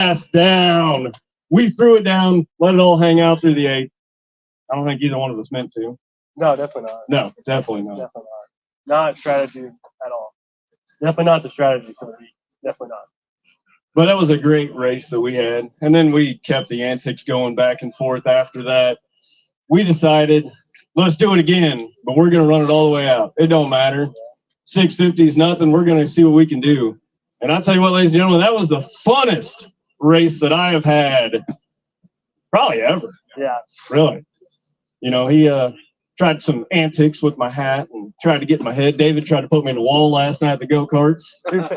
ass down. We threw it down, let it all hang out through the 8th. I don't think either one of us meant to. No, definitely not. No, definitely not. Definitely not. Not strategy at all. Definitely not the strategy for the week. Definitely not. But that was a great race that we had. And then we kept the antics going back and forth after that. We decided, let's do it again, but we're going to run it all the way out. It don't matter. 650 is nothing. We're going to see what we can do. And I'll tell you what, ladies and gentlemen, that was the funnest race that I have had probably ever. Yeah. Really. You know, he tried some antics with my hat and tried to get in my head. David tried to put me in the wall last night at the go-karts.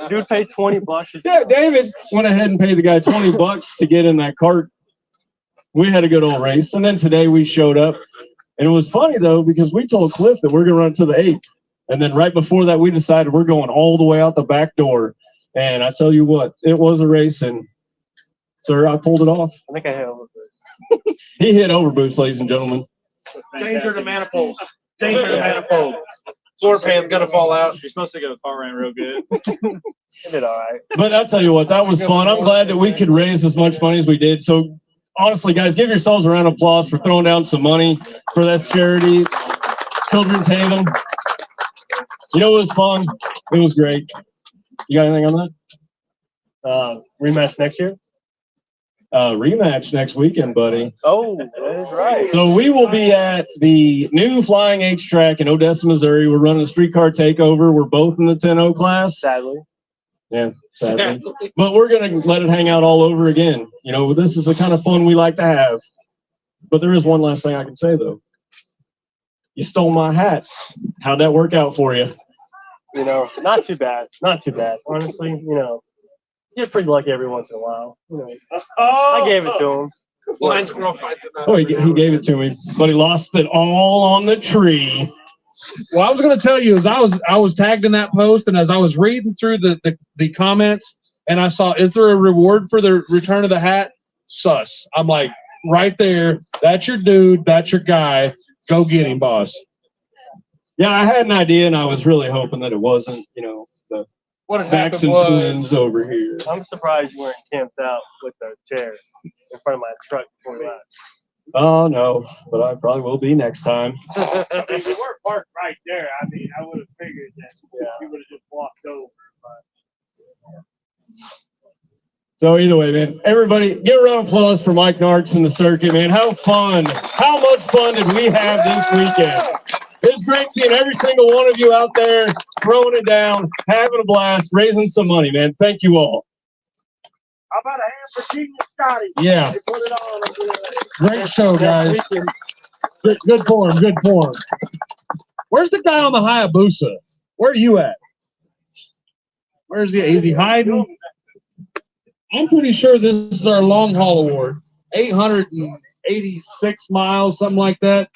Dude paid $20. Yeah, David went ahead and paid the guy $20 to get in that cart. We had a good old race. And then today we showed up. And it was funny, though, because we told Cliff that we're going to run to the 8th. And then right before that, we decided we're going all the way out the back door. And I tell you what, it was a race. And, sir, I pulled it off. I think I hit over. He hit over boots, ladies and gentlemen. Danger to manifolds. Danger to manifold. Floor pan's gonna fall out. You're supposed to go car ran real good. I did all right. But I'll tell you what, that was fun. I'm glad that we could raise as much money as we did. So honestly, guys, give yourselves a round of applause for throwing down some money for that charity, Children's Haven. You know, it was fun. It was great. You got anything on that? Rematch next year? Rematch next weekend, buddy. Oh, that is right. So we will be at the new Flying H track in Odessa, Missouri. We're running a streetcar takeover. We're both in the 10-0 class. Sadly. Yeah, sadly. But we're going to let it hang out all over again. You know, this is the kind of fun we like to have. But there is one last thing I can say, though. You stole my hat. How'd that work out for you? You know, not too bad. Not too bad. Honestly, you know. You're pretty lucky every once in a while. You know, I gave it to him. Oh, he gave it to me, but he lost it all on the tree. Well, I was going to tell you, as I was tagged in that post, and as I was reading through the comments, and I saw, is there a reward for the return of the hat? Sus. I'm like, right there. That's your dude. That's your guy. Go get him, boss. Yeah, I had an idea, and I was really hoping that it wasn't, you know, the Jackson twins over here. I'm surprised you weren't camped out with a chair in front of my truck before that. Oh, no, but I probably will be next time. I mean, we were parked right there. I mean, I would have figured that you would have just walked over. But. So either way, man, everybody give a round of applause for Mike Narks and the circuit, man. How much fun did we have this weekend? It's great seeing every single one of you out there throwing it down, having a blast, raising some money, man. Thank you all. How about a hand for Gene and Scotty? Yeah. They put it on. Great show, guys. Good form. Good form. Where's the guy on the Hayabusa? Where are you at? Where's he? Is he hiding? I'm pretty sure this is our long haul award. 886 miles, something like that.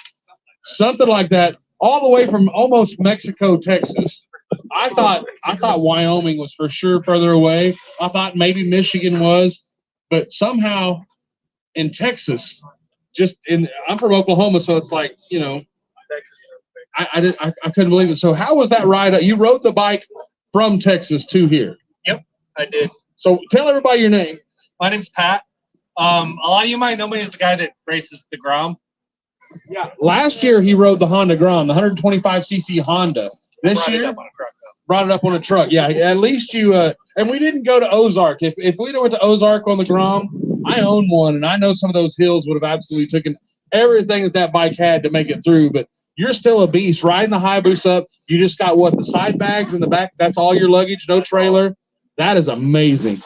Something like that. All the way from almost Mexico, Texas. I thought Wyoming was for sure further away. I thought maybe Michigan was, but somehow in Texas, I'm from Oklahoma, so it's like, you know, I couldn't believe it. So how was that ride? You rode the bike from Texas to here. Yep, I did. So tell everybody your name. My name's Pat. A lot of you might know me as the guy that races the Grom. Yeah. Last year he rode the Honda Grom, the 125cc Honda. This year, brought it up on a truck. Yeah, at least you and we didn't go to Ozark. If we'd went to Ozark on the Grom, I own one, and I know some of those hills would have absolutely taken everything that bike had to make it through. But you're still a beast. Riding the Hayabusa up, you just got the side bags in the back. That's all your luggage, no trailer. That is amazing.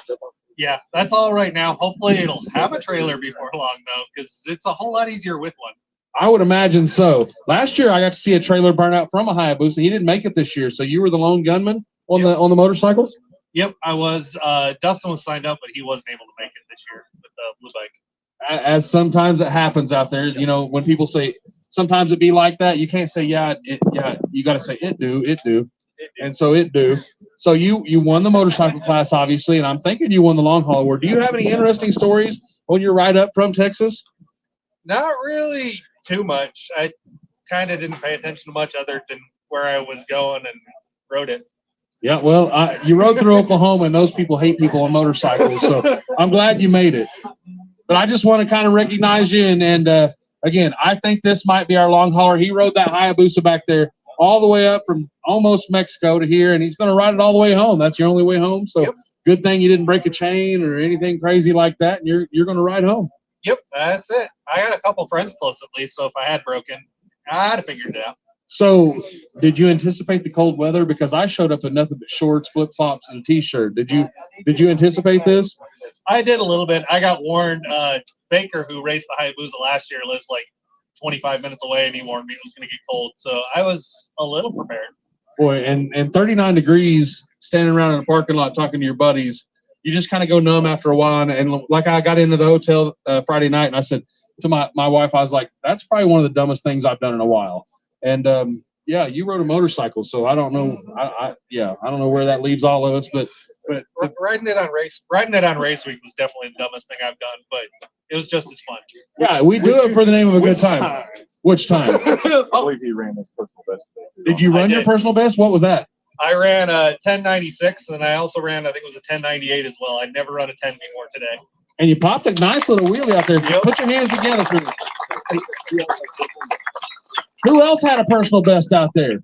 Yeah, that's all right now. Hopefully it'll have a trailer before long, though, because it's a whole lot easier with one. I would imagine so. Last year, I got to see a trailer burn out from a Hayabusa. He didn't make it this year, so you were the lone gunman on the motorcycles? Yep, I was. Dustin was signed up, but he wasn't able to make it this year with the blue bike. As sometimes it happens out there, you know, when people say sometimes it be like that, you can't say you got to say it do. And so it do. So you won the motorcycle class, obviously, and I'm thinking you won the long haul award. Do you have any interesting stories on your ride up from Texas? Not really too much. I kind of didn't pay attention to much other than where I was going and rode it. Yeah, well, you rode through Oklahoma, and those people hate people on motorcycles. So I'm glad you made it. But I just want to kind of recognize you. And again, I think this might be our long hauler. He rode that Hayabusa back there all the way up from almost Mexico to here, and he's going to ride it all the way home. That's your only way home. So good thing you didn't break a chain or anything crazy like that, and you're going to ride home. Yep, that's it. I got a couple friends close at least, so if I had broken, I'd have figured it out. So did you anticipate the cold weather? Because I showed up in nothing but shorts, flip-flops, and a T-shirt. Did you anticipate this? I did a little bit. I got warned. Baker, who raced the Hayabusa last year, lives like 25 minutes away, and he warned me it was going to get cold. So I was a little prepared. Boy, and 39 degrees, standing around in a parking lot talking to your buddies, you just kind of go numb after a while. And like I got into the hotel Friday night, and I said to my wife, I was like, that's probably one of the dumbest things I've done in a while. And yeah, you rode a motorcycle, so I don't know. I don't know where that leaves all of us, but riding it on race week was definitely the dumbest thing I've done, but it was just as fun. Yeah, we do it for the name of a good time. Which time? I believe he ran his personal best. Did you run your personal best? What was that? I ran a 1096, and I also ran, I think it was a 1098 as well. I'd never run a 10 before today. And you popped a nice little wheelie out there. Yep. Put your hands together for me. Who else had a personal best out there?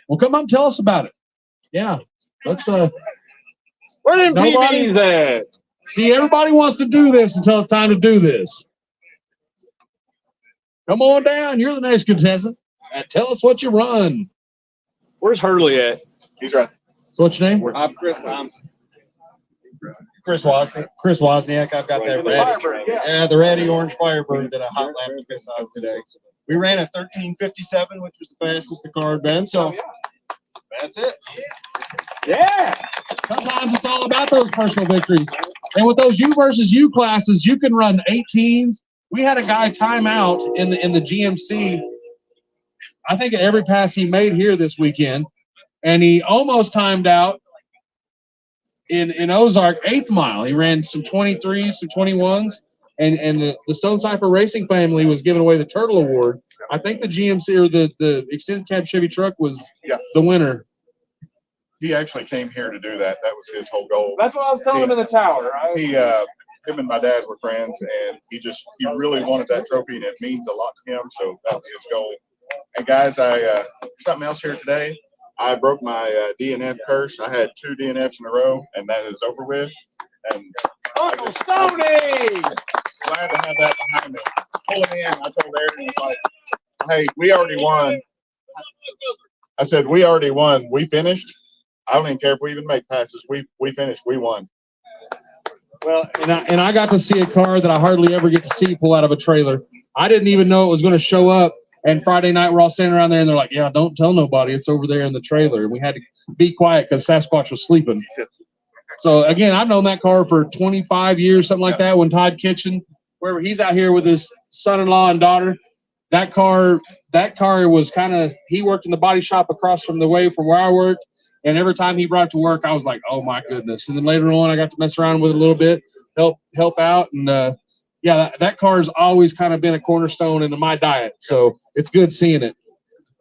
Well, come on, tell us about it. Yeah, let's. Where them Nobody? PBs at? See, everybody wants to do this until it's time to do this. Come on down. You're the next contestant. Tell us what you run. Where's Hurley at? He's right. So what's your name? I'm Chris Thompson. Chris Wozniak. I've got that red. The Reddy Orange Firebird that I hot lapped Chris out today. We ran a 13:57, which was the fastest the car had been. So that's it. Yeah. Sometimes it's all about those personal victories. And with those U versus U classes, you can run 18s. We had a guy time out in the GMC. I think at every pass he made here this weekend, and he almost timed out in Ozark 8th mile. He ran some 23s, some 21s, and the Stone Cipher Racing family was giving away the Turtle Award. I think the GMC or the extended cab Chevy truck was the winner. He actually came here to do that. That was his whole goal. That's what I was telling him in the tower. Him and my dad were friends, and he really wanted that trophy, and it means a lot to him. So that was his goal. And guys, something else here today. I broke my DNF curse. I had 2 DNFs in a row, and that is over with. And Uncle Stoney! Glad to have that behind me. Pulling in, I told Aaron, he was like, "Hey, we already won." I said, "We already won. We finished. I don't even care if we even make passes. We finished. We won." Well, and I got to see a car that I hardly ever get to see pull out of a trailer. I didn't even know it was going to show up. And Friday night, we're all standing around there, and they're like, "Yeah, don't tell nobody. It's over there in the trailer." And we had to be quiet because Sasquatch was sleeping. So, again, I've known that car for 25 years, something like that, when Todd Kitchen, wherever he's out here with his son-in-law and daughter, that car was kind of – he worked in the body shop across from the way from where I worked. And every time he brought it to work, I was like, "Oh, my goodness." And then later on, I got to mess around with it a little bit, help out. And, that car's always kind of been a cornerstone into my diet. So it's good seeing it.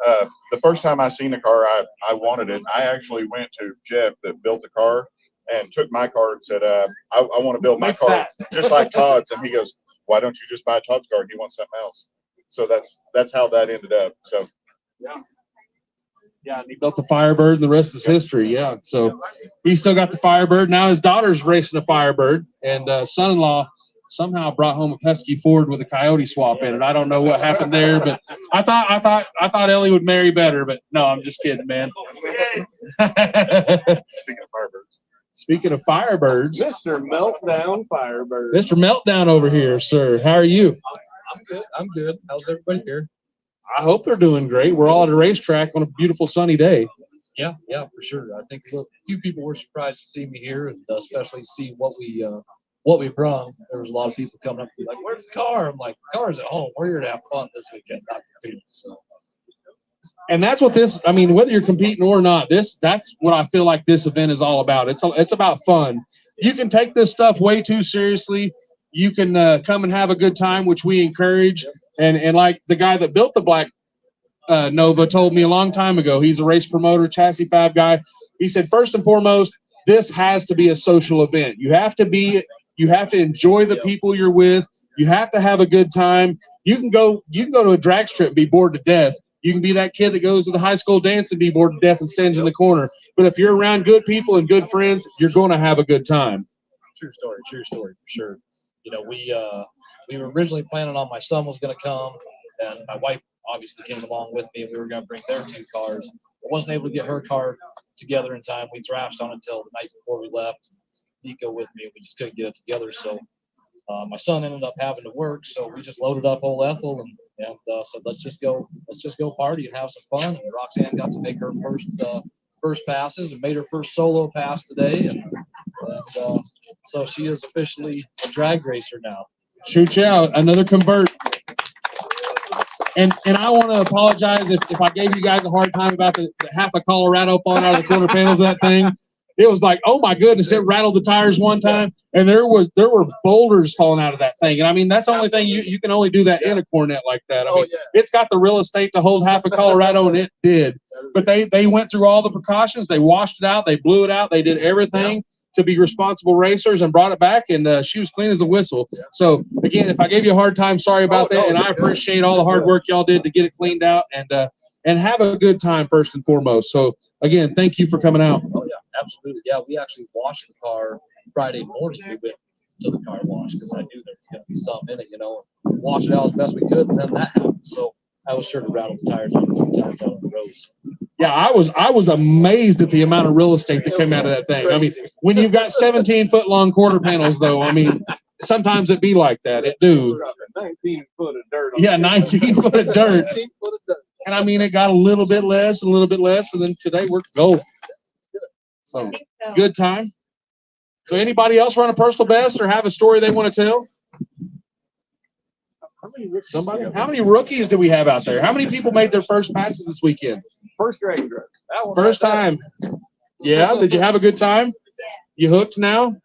The first time I seen the car, I wanted it. I actually went to Jeff that built the car and took my car and said, I want to build my car just like Todd's. And he goes, "Why don't you just buy Todd's car? He wants something else." So that's how that ended up. So yeah, and he built the Firebird, and the rest is history. Yeah, so he still got the Firebird. Now his daughter's racing a Firebird, and son-in-law somehow brought home a pesky Ford with a Coyote swap in it. I don't know what happened there, but I thought Ellie would marry better. But no, I'm just kidding, man. Speaking of Firebirds, Mr. Meltdown Firebird. Mr. Meltdown over here, sir. How are you? I'm good. How's everybody here? I hope they're doing great. We're all at a racetrack on a beautiful sunny day. Yeah, for sure. I think a few people were surprised to see me here, and especially see what we brought. There was a lot of people coming up and be like, "Where's the car?" I'm like, "The car's at home. We're here to have fun this weekend, not compete." So. And that's what this, I mean, whether you're competing or not, that's what I feel like this event is all about. It's about fun. You can take this stuff way too seriously. You can come and have a good time, which we encourage. And like the guy that built the black Nova told me a long time ago. He's a race promoter, chassis fab guy. He said, first and foremost, this has to be a social event. You have to enjoy the people you're with. You have to have a good time. You can go to a drag strip and be bored to death. You can be that kid that goes to the high school dance and be bored to death and stands in the corner. But if you're around good people and good friends, you're going to have a good time. True story for sure. You know, we were originally planning on my son was going to come, and my wife obviously came along with me, and we were going to bring their 2 cars. I wasn't able to get her car together in time. We thrashed on it until the night before we left. Nico with me, we just couldn't get it together. So my son ended up having to work, so we just loaded up old Ethel and said, let's just go party and have some fun. And Roxanne got to make her first passes and made her first solo pass today, and so she is officially a drag racer now. Shoot you out, another convert. And I want to apologize if I gave you guys a hard time about the half of Colorado falling out of the quarter panels of that thing. It was like, oh my goodness, it rattled the tires one time, and there were boulders falling out of that thing. And I mean, that's the only thing you can only do that in a Cornet like that. I mean, it's got the real estate to hold half of Colorado, and it did. But they went through all the precautions. They washed it out. They blew it out. They did everything to be responsible racers and brought it back, and she was clean as a whistle. So again, if I gave you a hard time, sorry about that. And I appreciate all the hard work y'all did to get it cleaned out and have a good time first and foremost. So again, thank you for coming out. Oh yeah, absolutely. Yeah, we actually washed the car Friday morning. We went to the car wash because I knew there was going to be some in it, wash it out as best we could, and then that happened. So I was sure to rattle the tires on a few times out on the roads. Yeah, I was amazed at the amount of real estate that came out of that thing. I mean, when you've got 17-foot long quarter panels, though, I mean, sometimes it be like that. It do. 19 foot of dirt. Yeah, 19 foot of dirt. And I mean, it got a little bit less, and then today we're golden. So good time. So anybody else run a personal best or have a story they want to tell? Somebody? How many rookies do we have out there? How many people made their first passes this weekend? First drag drive. First time. Yeah. Did you have a good time? You hooked now?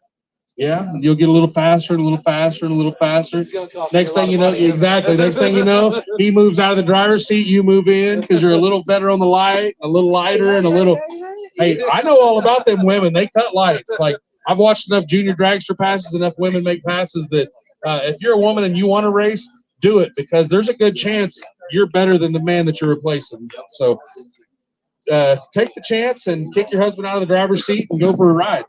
Yeah. You'll get a little faster and a little faster and a little faster. Next thing you know, exactly. Next thing you know, he moves out of the driver's seat. You move in because you're a little better on the light, a little lighter, and a little. Hey, I know all about them women. They cut lights. Like I've watched enough junior dragster passes, enough women make passes that if you're a woman and you want to race, do it because there's a good chance you're better than the man that you're replacing. So take the chance and kick your husband out of the driver's seat and go for a ride.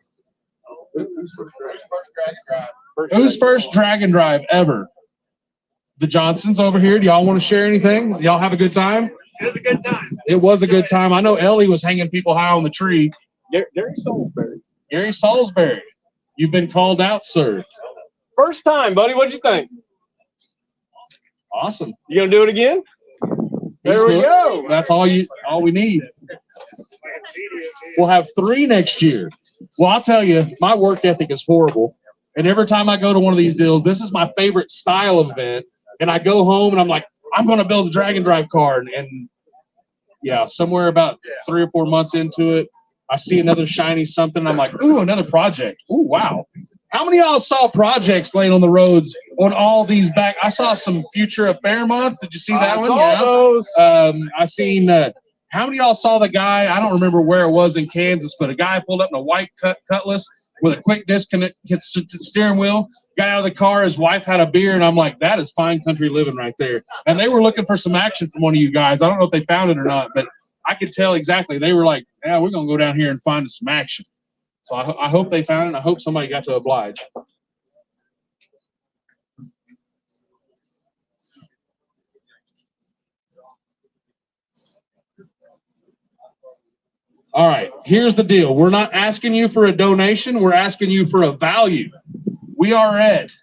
Who's first drag and drive ever? The Johnsons over here. Do y'all want to share anything? Y'all have a good time? It was a good time. It was a good time. I know Ellie was hanging people high on the tree. Gary Salisbury. Gary Salisbury. You've been called out, sir. First time, buddy. What'd you think? Awesome. You gonna do it again? There we go. That's all we need. We'll have 3 next year. Well, I'll tell you, my work ethic is horrible. And every time I go to one of these deals, this is my favorite style of event. And I go home and I'm like, I'm going to build a drag and drive car. And yeah, somewhere about 3 or 4 months into it, I see another shiny something. I'm like, ooh, another project. Ooh, wow. How many of y'all saw projects laying on the roads on all these back? I saw some Future of Fairmonts. Did you see that one? Yeah. Those. I seen, how many of y'all saw the guy? I don't remember where it was in Kansas, but a guy pulled up in a white Cutlass with a quick disconnect steering wheel, got out of the car. His wife had a beer, and I'm like, that is fine country living right there. And they were looking for some action from one of you guys. I don't know if they found it or not, but I could tell exactly. They were like, yeah, we're going to go down here and find some action. So I hope they found it, and I hope somebody got to oblige. All right, here's the deal. We're not asking you for a donation. We're asking you for a value. We are at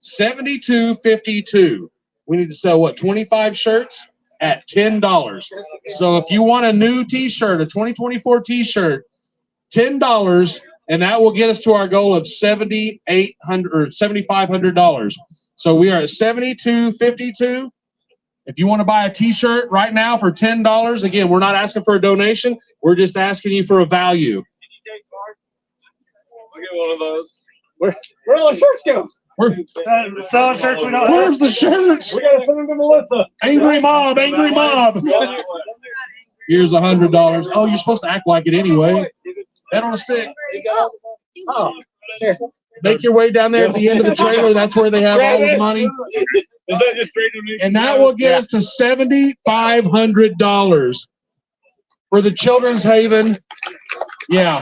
$72.52. We need to sell, what, 25 shirts at $10. So if you want a new T-shirt, a 2024 T-shirt, $10, and that will get us to our goal of $7,800 or $7,500. So we are at $72.52. If you want to buy a T-shirt right now for $10, again, we're not asking for a donation. We're just asking you for a value. I'll get one of those. Where do those shirts go? Selling shirts we don't have. Where's the shirts? We gotta send them to Melissa. Angry mob, angry mob. Here's $100. Oh, you're supposed to act like it anyway. Head on a stick. Oh, here. Make your way down there at the end of the trailer. That's where they have all the money. Is that just straight donation? And that will get us to $7,500 for the Children's Haven. Yeah,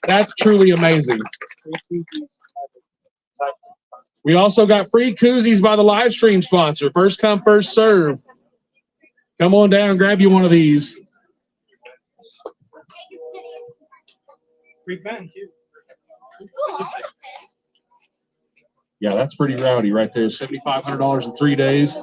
that's truly amazing. We also got free koozies by the live stream sponsor. First come, first serve. Come on down, grab you one of these. Free pen too. Yeah, that's pretty rowdy right there. $7,500 in 3 days.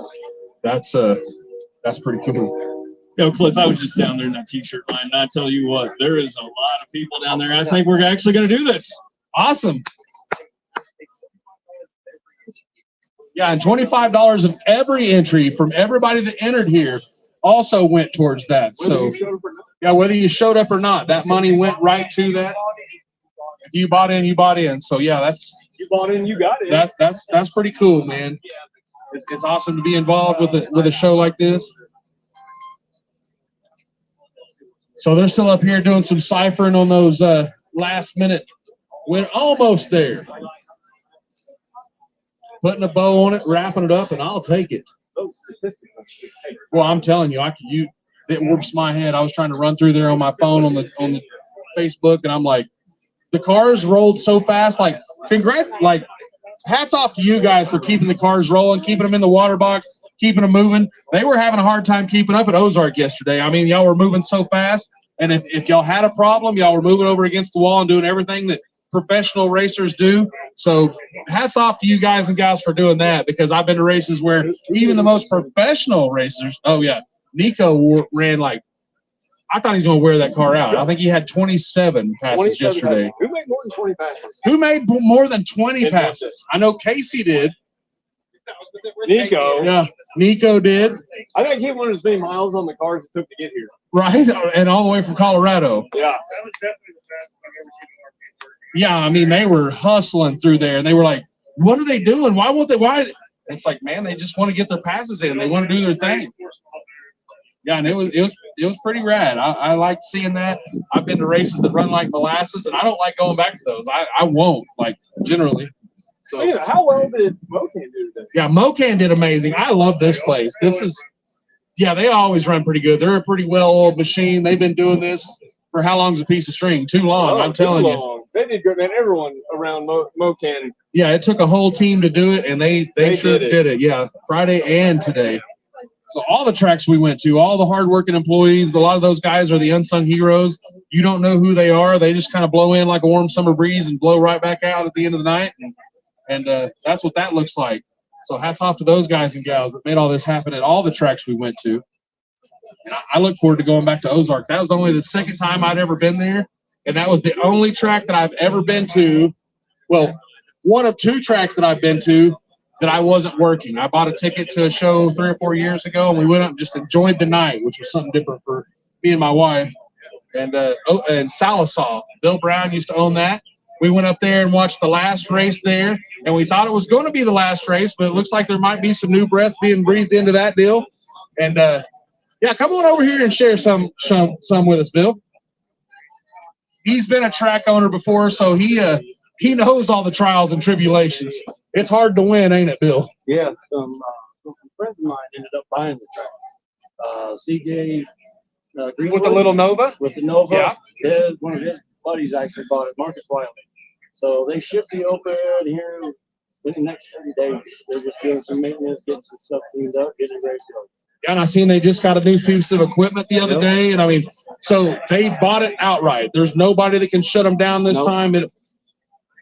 That's pretty cool. Yo, Cliff, I was just down there in that t-shirt line, and I tell you what, there is a lot of people down there. I think we're actually going to do this. Awesome. Yeah, and $25 of every entry from everybody that entered here also went towards that. So, yeah, whether you showed up or not, that money went right to that. If you bought in, you bought in. So, yeah, You bought in, you got it. that's pretty cool, man. It's awesome to be involved with a show like this. So they're still up here doing some ciphering on those last minute. We're almost there. Putting a bow on it, wrapping it up, and I'll take it. Well, I'm telling you, it warps my head. I was trying to run through there on my phone on the Facebook, and I'm like, the cars rolled so fast. Like, hats off to you guys for keeping the cars rolling, keeping them in the water box, keeping them moving. They were having a hard time keeping up at Ozark yesterday. I mean, y'all were moving so fast, and if y'all had a problem, y'all were moving over against the wall and doing everything that professional racers do. So hats off to you guys and gals for doing that, because I've been to races where even the most professional racers, Nico ran like, I thought he was going to wear that car out. I think he had 27 passes yesterday. Who made more than 20 passes? Who made more than 20 passes? I know Casey did. Nico. Yeah, Nico did. I think he won as many miles on the cars it took to get here. Right, and all the way from Colorado. Yeah. That was definitely the best I've ever seen an RP work. Yeah, I mean, they were hustling through there, and they were like, what are they doing? Why won't they? Why? It's like, man, they just want to get their passes in. They want to do their thing. Yeah, and it was pretty rad. I liked seeing that. I've been to races that run like molasses, and I don't like going back to those. I won't, like, generally. So, Yeah, how well did Mocan do today? yeah, Mocan did amazing. I love this place. They always run pretty good. They're a pretty well-oiled machine. They've been doing this for how long's a piece of string? Too long, I'm telling you. They did good, man. Everyone around Mocan. Yeah, it took a whole team to do it, and they sure did it. Yeah, Friday and today. So all the tracks we went to, all the hardworking employees, a lot of those guys are the unsung heroes. You don't know who they are. They just kind of blow in like a warm summer breeze and blow right back out at the end of the night. And that's what that looks like. So hats off to those guys and gals that made all this happen at all the tracks we went to. And I look forward to going back to Ozark. That was only the second time I'd ever been there. And that was the only track that I've ever been to. Well, one of two tracks that I've been to that I wasn't working. I bought a ticket to a show 3 or 4 years ago, and we went up and just enjoyed the night, which was something different for me and my wife. And Salisaw, Bill Brown used to own that. We went up there and watched the last race there, and we thought it was going to be the last race, but it looks like there might be some new breath being breathed into that deal. And come on over here and share some with us, Bill. He's been a track owner before, so he knows all the trials and tribulations. It's hard to win, ain't it, Bill? Yeah, some friends of mine ended up buying the track. CJ Greenwood, With the little Nova? with the Nova. Yeah. One of his buddies actually bought it, Marcus Wiley. So they shipped the open here in the next 30 days. They're just doing some maintenance, getting some stuff cleaned up, getting it ready to go. Yeah, and I seen they just got a new piece of equipment the other day, and I mean, so they bought it outright. There's nobody that can shut them down this time.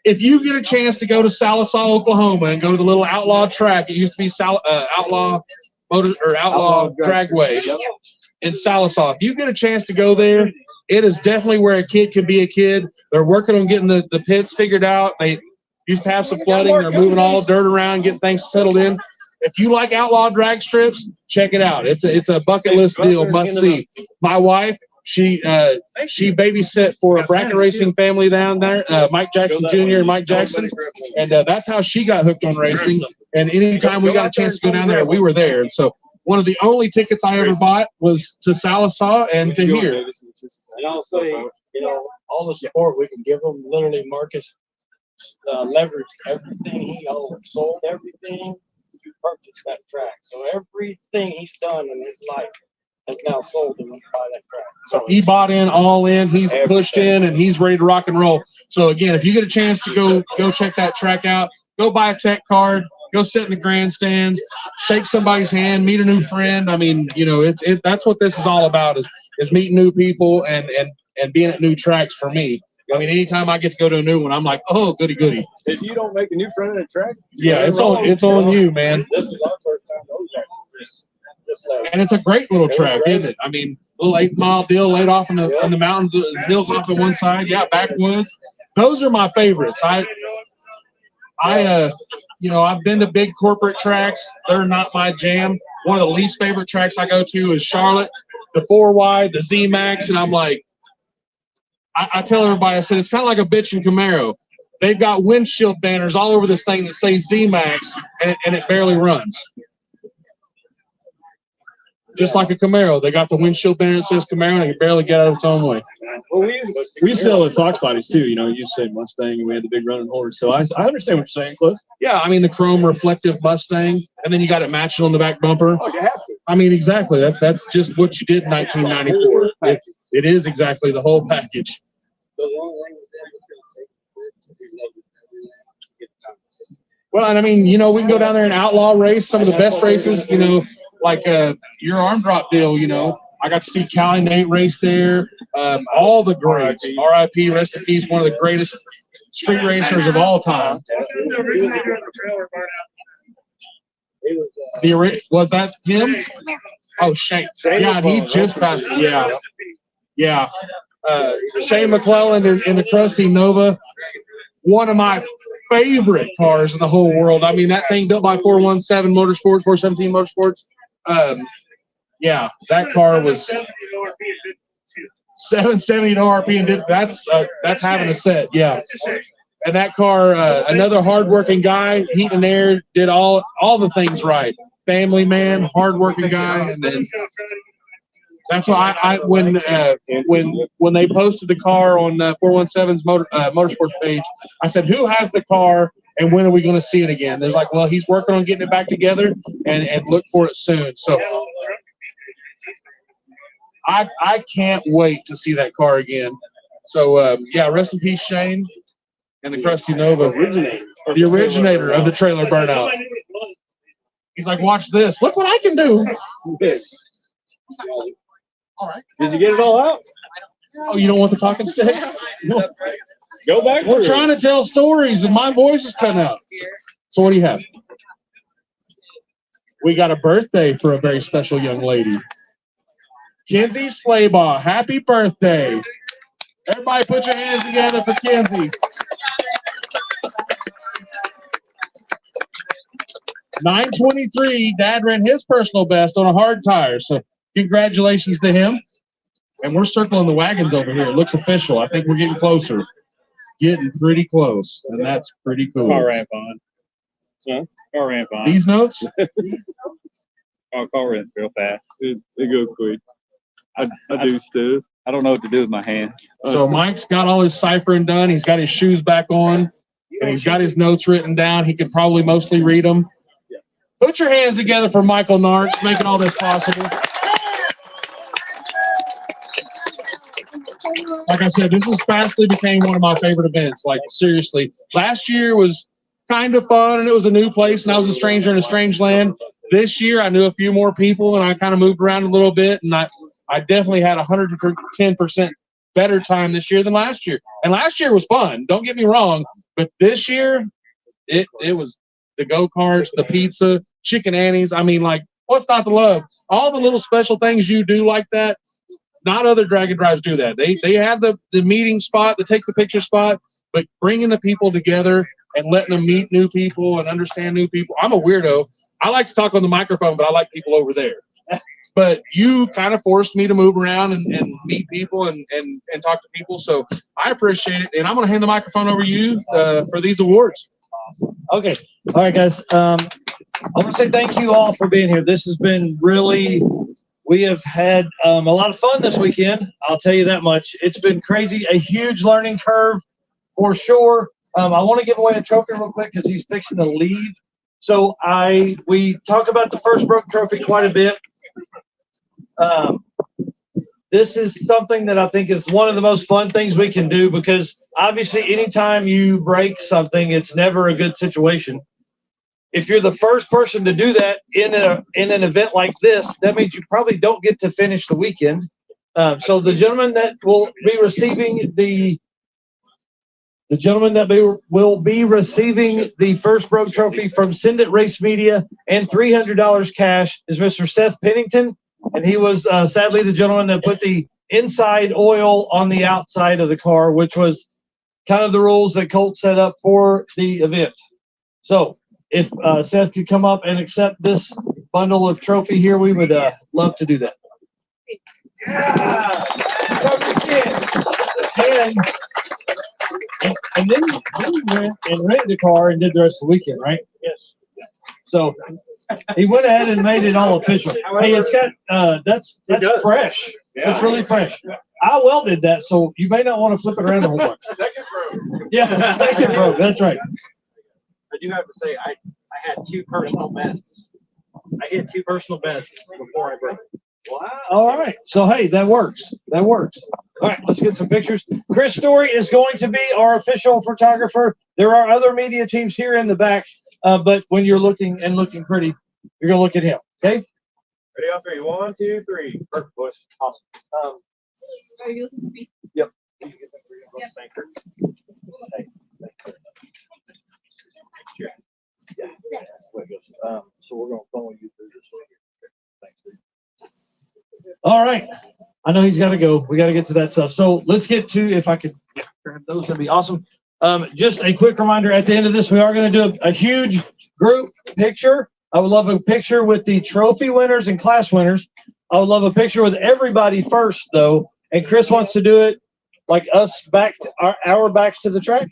If you get a chance to go to Salisaw, Oklahoma, and go to the little outlaw track, it used to be Outlaw Dragway in Salisaw. If you get a chance to go there, it is definitely where a kid can be a kid. They're working on getting the pits figured out. They used to have some flooding. They're moving all dirt around, getting things settled in. If you like outlaw drag strips, check it out. It's a bucket list deal, must see. My wife, She babysat for a bracket racing family down there, Mike Jackson Jr. and Mike Jackson, and that's how she got hooked on racing. And anytime we got a chance to go down there, we were there. And so one of the only tickets I ever bought was to Salisaw and to here. And I'll say, you know, all the support we can give them. Literally, Marcus leveraged everything. He sold everything to purchase that track. So everything he's done in his life has now sold him to buy that track. So he bought in, all in. He's pushed in, and he's ready to rock and roll. So again, if you get a chance to go check that track out, go buy a tech card, go sit in the grandstands, shake somebody's hand, meet a new friend. I mean, you know, that's what this is all about is meeting new people and being at new tracks for me. I mean, anytime I get to go to a new one, I'm like, oh, goody goody. If you don't make a new friend at a track, yeah, it's on you, man. This is our first time going there. And it's a great little track, isn't it? I mean, little 8-mile deal laid off in the mountains, hills off to one side. Yeah, backwoods. Those are my favorites. You know, I've been to big corporate tracks. They're not my jam. One of the least favorite tracks I go to is Charlotte, the 4 the Z-Max, and I'm like, I tell everybody, I said, it's kind of like a bitchin' Camaro. They've got windshield banners all over this thing that say Z-Max, and it barely runs. Just like a Camaro. They got the windshield banner that says Camaro, and it can barely get out of its own way. Well, we sell at Fox Bodies too. You know, you said Mustang, and we had the big running horse. So I understand what you're saying, Cliff. Yeah, I mean the chrome reflective Mustang, and then you got it matching on the back bumper. Oh, you have to. I mean, exactly. That's just what you did in 1994. It is exactly the whole package. Well, and I mean, you know, we can go down there and outlaw race some of the best races. You know, like your arm drop deal. You know, I got to see Callie Nate race there. All the greats. R.I.P. Rest in peace. One of the greatest street racers of all time. Was that him? Oh, Shane. Yeah, he just passed. Yeah. Shane McClellan in the Krusty Nova. One of my favorite cars in the whole world. I mean, that thing built by 417 Motorsports, 417 Motorsports. Yeah, that car was 770 ORP, and that's having a set. Yeah. And that car, another hardworking guy, heat and air, did all the things right. Family man, hardworking guy, and then that's why when they posted the car on 417's Motorsports page, I said, "Who has the car, and when are we going to see it again?" There's like, "Well, he's working on getting it back together, and look for it soon." So I can't wait to see that car again. So yeah, rest in peace, Shane. And the Krusty Nova, the originator of the trailer burnout. He's like, watch this. Look what I can do. All right. Did you get it all out? Oh, you don't want the talking stick? No. Go back. We're trying to tell stories, and my voice is cutting out. So what do you have? We got a birthday for a very special young lady. Kenzie Slaybaugh. Happy birthday. Everybody put your hands together for Kenzie. 9:23, Dad ran his personal best on a hard tire, so congratulations to him. And we're circling the wagons over here. It looks official. I think we're getting closer. Getting pretty close, and that's pretty cool. Car ramp on. Huh? Car ramp on. These notes? Oh, car ramp real fast. It goes quick. I do stuff. I don't know what to do with my hands. So Mike's got all his ciphering done. He's got his shoes back on, and he's got his notes written down. He can probably mostly read them. Put your hands together for Michael Narks, making all this possible. Like I said, this has fastly became one of my favorite events. Like, seriously. Last year was kind of fun, and it was a new place, and I was a stranger in a strange land. This year, I knew a few more people, and I kind of moved around a little bit, and I definitely had 110% better time this year than last year. And last year was fun. Don't get me wrong. But this year, it was the go-karts, the pizza, chicken Annie's. I mean, like, what's not to love? All the little special things you do like that, not other drag and drives do that. They have the meeting spot, the take the picture spot, but bringing the people together and letting them meet new people and understand new people. I'm a weirdo. I like to talk on the microphone, but I like people over there. but you kind of forced me to move around and meet people and talk to people. So I appreciate it. And I'm going to hand the microphone over to you for these awards. Okay. All right, guys. I want to say thank you all for being here. This has been really, we have had a lot of fun this weekend. I'll tell you that much. It's been crazy, a huge learning curve for sure. I want to give away a trophy real quick because he's fixing to leave. So we talk about the first broke trophy quite a bit. This is something that I think is one of the most fun things we can do because obviously anytime you break something, it's never a good situation. If you're the first person to do that in an event like this, that means you probably don't get to finish the weekend. So the gentleman that will be receiving the first broke trophy from Send It Race Media and $300 cash is Mr. Seth Pennington. And he was sadly the gentleman that put the inside oil on the outside of the car, which was kind of the rules that Colt set up for the event. So if Seth could come up and accept this bundle of trophy here, we would love to do that. Yeah. And then you went and rented a car and did the rest of the weekend, right? Yes. So he went ahead and made it all official. Hey, it's got that's fresh. Yeah. It's really fresh. I welded that, so you may not want to flip it around a whole bunch. Second row. Yeah, second broke. That's right. I do have to say, I had two personal bests. I hit two personal bests before I broke. Wow. All right. So, hey, that works. That works. All right, let's get some pictures. Chris Story is going to be our official photographer. There are other media teams here in the back, but when you're looking pretty, you're going to look at him. Okay? Ready on three. 1, 2, 3. Perfect, boys. Awesome. Are you looking for me? Yep. Thank you. Yeah. That's the way it goes. So we're going to follow you through this way here. Thanks, dude. All right. I know he's got to go. We got to get to that stuff. So let's get to, if I could grab those, that'd be awesome. Just a quick reminder at the end of this, we are going to do a huge group picture. I would love a picture with the trophy winners and class winners. I would love a picture with everybody first, though. And Chris wants to do it like us back to our backs to the track.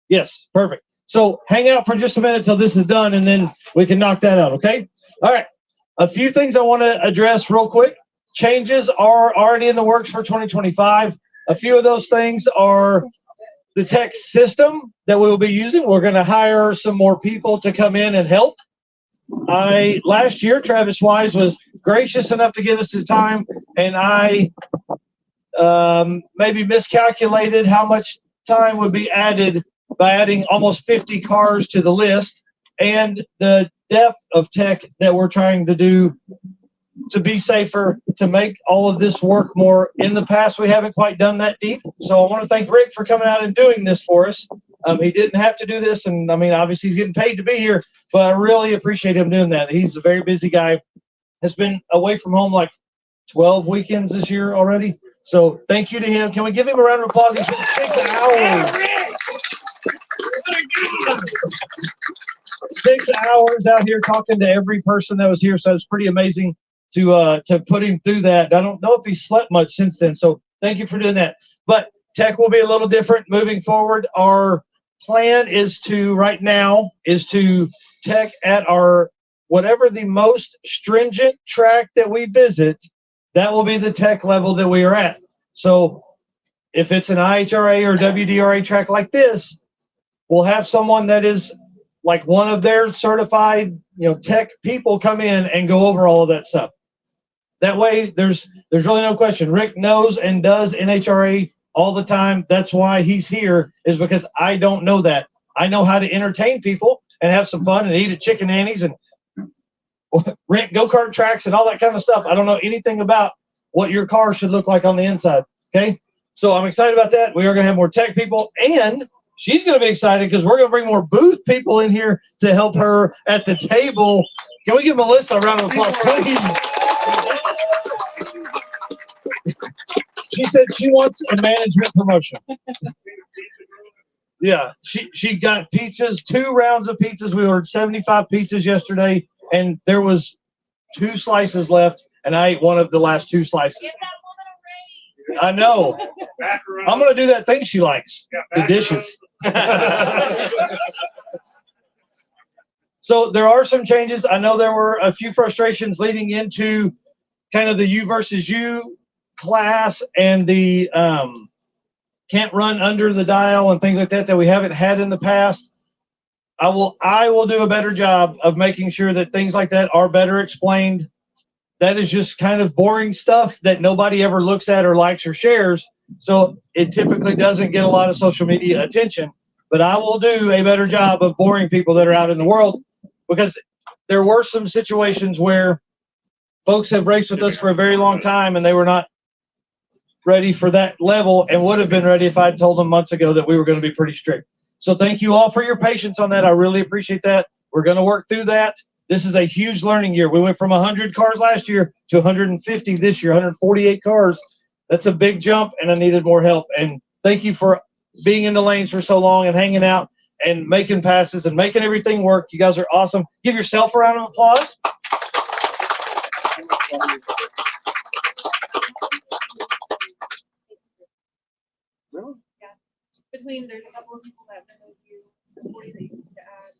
Yes, perfect. So hang out for just a minute till this is done, and then we can knock that out, okay? All right. A few things I want to address real quick. Changes are already in the works for 2025. A few of those things are the tech system that we will be using. We're going to hire some more people to come in and help. Last year, Travis Wise was gracious enough to give us his time, and I maybe miscalculated how much time would be added by adding almost 50 cars to the list and the depth of tech that we're trying to do to be safer, to make all of this work more. In the past, we haven't quite done that deep. So I want to thank Rick for coming out and doing this for us. He didn't have to do this, and I mean, obviously he's getting paid to be here, but I really appreciate him doing that. He's a very busy guy. Has been away from home like 12 weekends this year already. So thank you to him. Can we give him a round of applause? He spent 6 hours. 6 hours out here talking to every person that was here. So it's pretty amazing to put him through that. I don't know if he slept much since then. So thank you for doing that. But tech will be a little different moving forward. Our plan is to right now is to tech at our whatever the most stringent track that we visit, that will be the tech level that we are at. So if it's an IHRA or WDRA track like this, we'll have someone that is like one of their certified, tech people come in and go over all of that stuff. That way, there's really no question. Rick knows and does NHRA all the time. That's why he's here, is because I don't know that. I know how to entertain people and have some fun and eat at Chicken Annie's and rent go-kart tracks and all that kind of stuff. I don't know anything about what your car should look like on the inside, okay? So I'm excited about that. We are going to have more tech people, and she's going to be excited because we're going to bring more booth people in here to help her at the table. Can we give Melissa a round of applause, please? She said she wants a management promotion. Yeah, she got pizzas, 2 rounds of pizzas. We ordered 75 pizzas yesterday, and there was 2 slices left. and I ate one of the last 2 slices. I know. I'm gonna do that thing she likes, the dishes. So there are some changes. I know there were a few frustrations leading into kind of the U versus U class and the can't run under the dial and things like that we haven't had in the past. I will do a better job of making sure that things like that are better explained. That is just kind of boring stuff that nobody ever looks at or likes or shares. So it typically doesn't get a lot of social media attention. But I will do a better job of boring people that are out in the world, because there were some situations where folks have raced with us for a very long time and they were not ready for that level and would have been ready if I'd told them months ago that we were going to be pretty strict. So thank you all for your patience on that. I really appreciate that. We're going to work through that. This is a huge learning year. We went from 100 cars last year to 150 this year, 148 cars. That's a big jump, and I needed more help. And thank you for being in the lanes for so long and hanging out and making passes and making everything work. You guys are awesome. Give yourself a round of applause. Really? Yeah. There's a couple of people that know you, 40 that you need to add.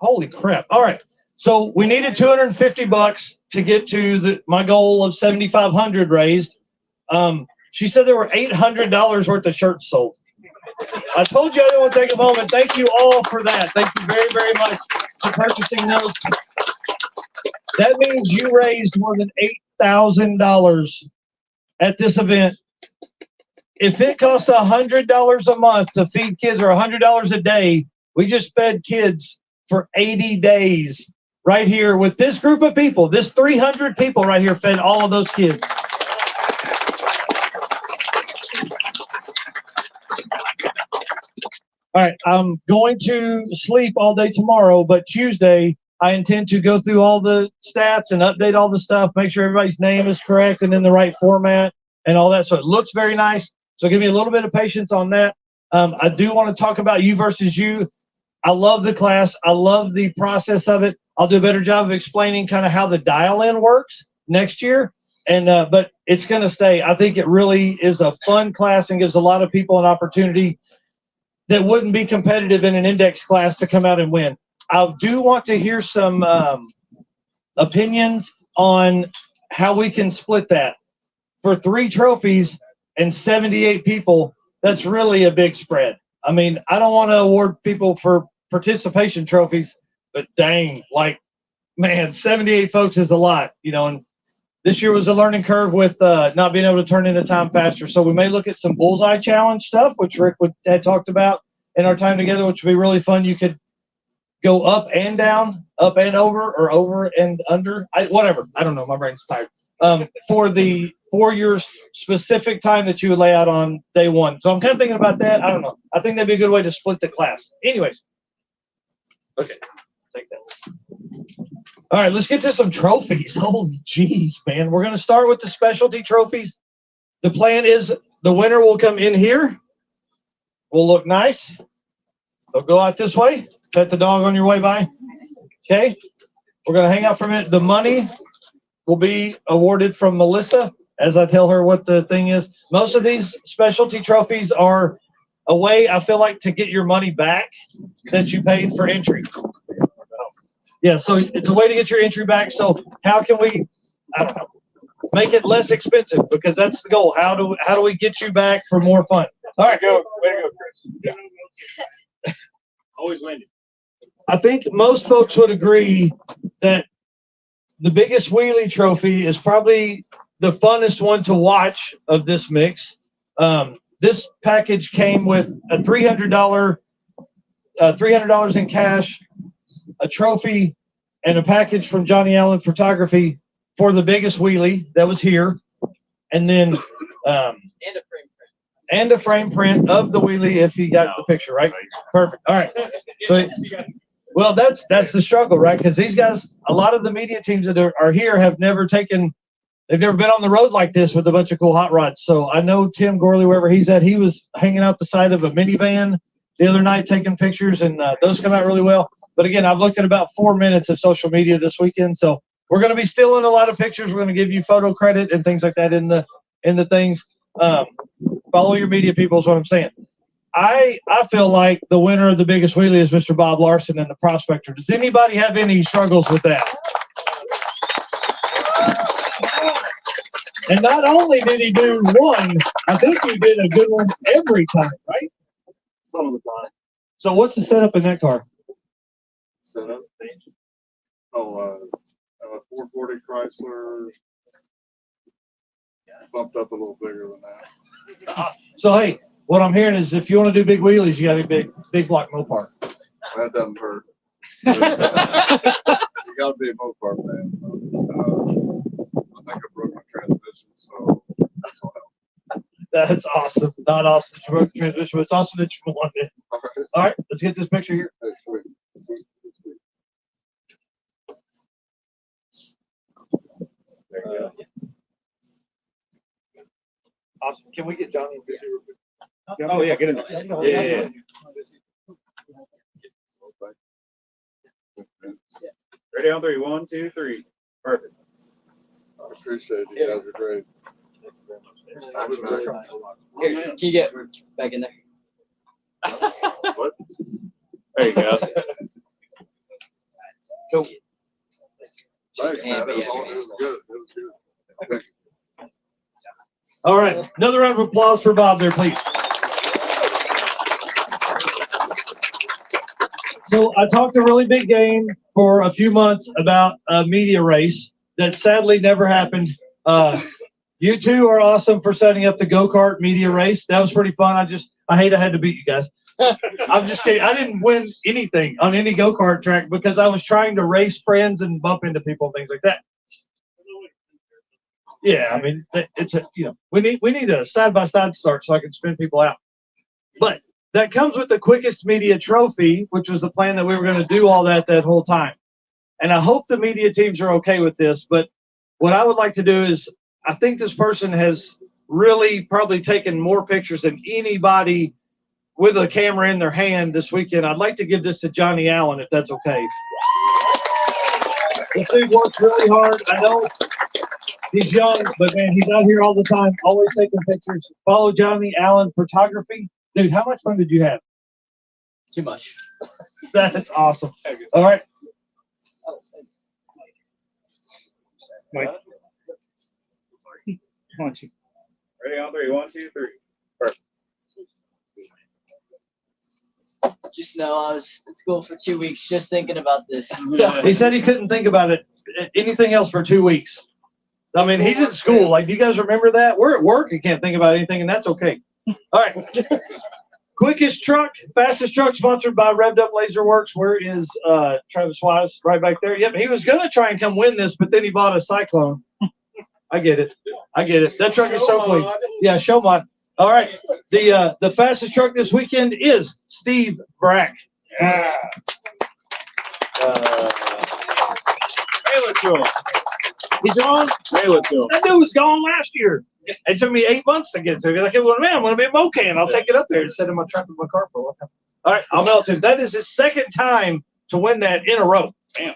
Holy crap. All right. So we needed $250 to get to my goal of 7,500 raised. She said there were $800 worth of shirts sold. I told you I didn't want to take a moment. Thank you all for that. Thank you very, very much for purchasing those. That means you raised more than $8,000 at this event. If it costs $100 a month to feed kids or $100 a day, we just fed kids for 80 days right here with this group of people. This 300 people right here fed all of those kids. All right, I'm going to sleep all day tomorrow, but Tuesday I intend to go through all the stats and update all the stuff, make sure everybody's name is correct and in the right format and all that. So it looks very nice. So give me a little bit of patience on that. I do want to talk about you versus you. I love the class. I love the process of it. I'll do a better job of explaining kind of how the dial-in works next year. And but it's going to stay. I think it really is a fun class and gives a lot of people an opportunity that wouldn't be competitive in an index class to come out and win. I do want to hear some opinions on how we can split that. For 3 trophies and 78 people, that's really a big spread. I mean, I don't want to award people for participation trophies, but dang, like, man, 78 folks is a lot, you know, and this year was a learning curve with not being able to turn in the time faster. So we may look at some bullseye challenge stuff, which Rick had talked about in our time together, which would be really fun. You could go up and down, up and over, or over and under, whatever. I don't know. My brain's tired. For your specific time that you would lay out on day one. So I'm kind of thinking about that. I don't know. I think that'd be a good way to split the class. Anyways. Okay. Take that. All right, let's get to some trophies. Holy jeez, man. We're going to start with the specialty trophies. The plan is the winner will come in here. Will look nice. They'll go out this way. Pet the dog on your way by. Okay. We're going to hang out for a minute. The money will be awarded from Melissa as I tell her what the thing is. Most of these specialty trophies are a way, I feel like, to get your money back that you paid for entry. Yeah, so it's a way to get your entry back. So how can we, I don't know, make it less expensive? Because that's the goal. How do we get you back for more fun? All right. Way to go, Chris. Yeah. Always winning. I think most folks would agree that the biggest wheelie trophy is probably the funnest one to watch of this mix. This package came with a $300 in cash, a trophy, and a package from Johnny Allen Photography for the biggest wheelie that was here, and then and a frame print of the wheelie if you got the picture right. Perfect. All right. So, well, that's the struggle, right? Because these guys, a lot of the media teams that are here have never taken. They've never been on the road like this with a bunch of cool hot rods. So I know Tim Gorley, wherever he's at, he was hanging out the side of a minivan the other night taking pictures, and those come out really well. But again, I've looked at about 4 minutes of social media this weekend, so We're going to be stealing a lot of pictures. We're going to give you photo credit and things like that in the things. Follow your media people is what I'm saying. I feel like the winner of the biggest wheelie is Mr. Bob Larson and the Prospector. Does anybody have any struggles with that? And not only did he do one, I think he did a good one every time, right? Some of the time. So what's the setup in that car? Setup. Oh, 440 Chrysler. Bumped up a little bigger than that. So hey, what I'm hearing is if you want to do big wheelies, you got to be big block Mopar. That doesn't hurt. You got to be a Mopar fan. I think I broke my transmission, so that's all. That's awesome. Not awesome that you broke the transmission, but it's awesome that you won it. All right, let's get this picture here. Hey, sweet. There you go. Awesome. Can we get Johnny? Oh yeah, get in there. Yeah. Ready on three. 1, 2, 3. Perfect. I appreciate it. You guys are great. Here, can you get back in there? What? There you go. Cool. Thanks, man. It was good. It was good. All right, another round of applause for Bob there, please. So I talked a really big game for a few months about a media race that sadly never happened. You two are awesome for setting up the go-kart media race. That was pretty fun. I hate I had to beat you guys. I'm just kidding. I didn't win anything on any go-kart track because I was trying to race friends and bump into people and things like that. Yeah, I mean, it's a, we need a side-by-side start so I can spin people out. But that comes with the quickest media trophy, which was the plan that we were going to do all that whole time. And I hope the media teams are okay with this. But what I would like to do is, I think this person has really probably taken more pictures than anybody with a camera in their hand this weekend. I'd like to give this to Johnny Allen, if that's okay. This dude works really hard. I know he's young, but man, he's out here all the time, always taking pictures. Follow Johnny Allen Photography. Dude, how much fun did you have? Too much. That's awesome. All right. Mike. Ready on three. 1, 2, 3. Perfect. Just know I was in school for 2 weeks just thinking about this. He said he couldn't think about it, anything else for 2 weeks. I mean, he's in school. Like, do you guys remember that? We're at work and can't think about anything, and that's okay. All right. Quickest truck, fastest truck, sponsored by Revved Up Laser Works. Where is Travis Wise? Right back there. Yep, he was going to try and come win this, but then he bought a Cyclone. I get it. That truck is so clean. Yeah, show mod. All right. The fastest truck this weekend is Steve Brack. Yeah. Mail it to him. He's on. Mail it to him. That dude was gone last year. It took me 8 months to get it to him. Like, well, man, I'm going to be at Mocan. I'll take it up there and set in my trunk in my car for a while. All right, I'll mail it to him. That is his second time to win that in a row. Damn.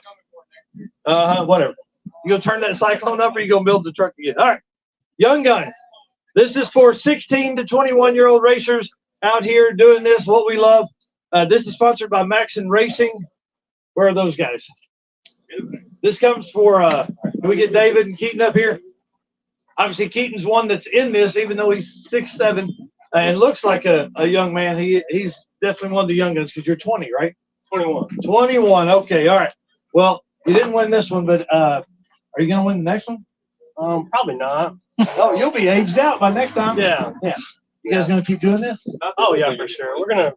Whatever. You gonna turn that Cyclone up, or you gonna build the truck again? All right, Young Gun. This is for 16 to 21-year-old racers out here doing this. What we love. This is sponsored by Maxon Racing. Where are those guys? This comes for. Can we get David and Keaton up here? Obviously, Keaton's one that's in this, even though he's 6'7" and looks like a young man. He's definitely one of the young guns because you're 20, right? 21. 21. Okay. All right. Well, you didn't win this one, but are you going to win the next one? Probably not. Oh, you'll be aged out by next time. Yeah. Yeah. You guys going to keep doing this? Oh, yeah, for sure. We're going to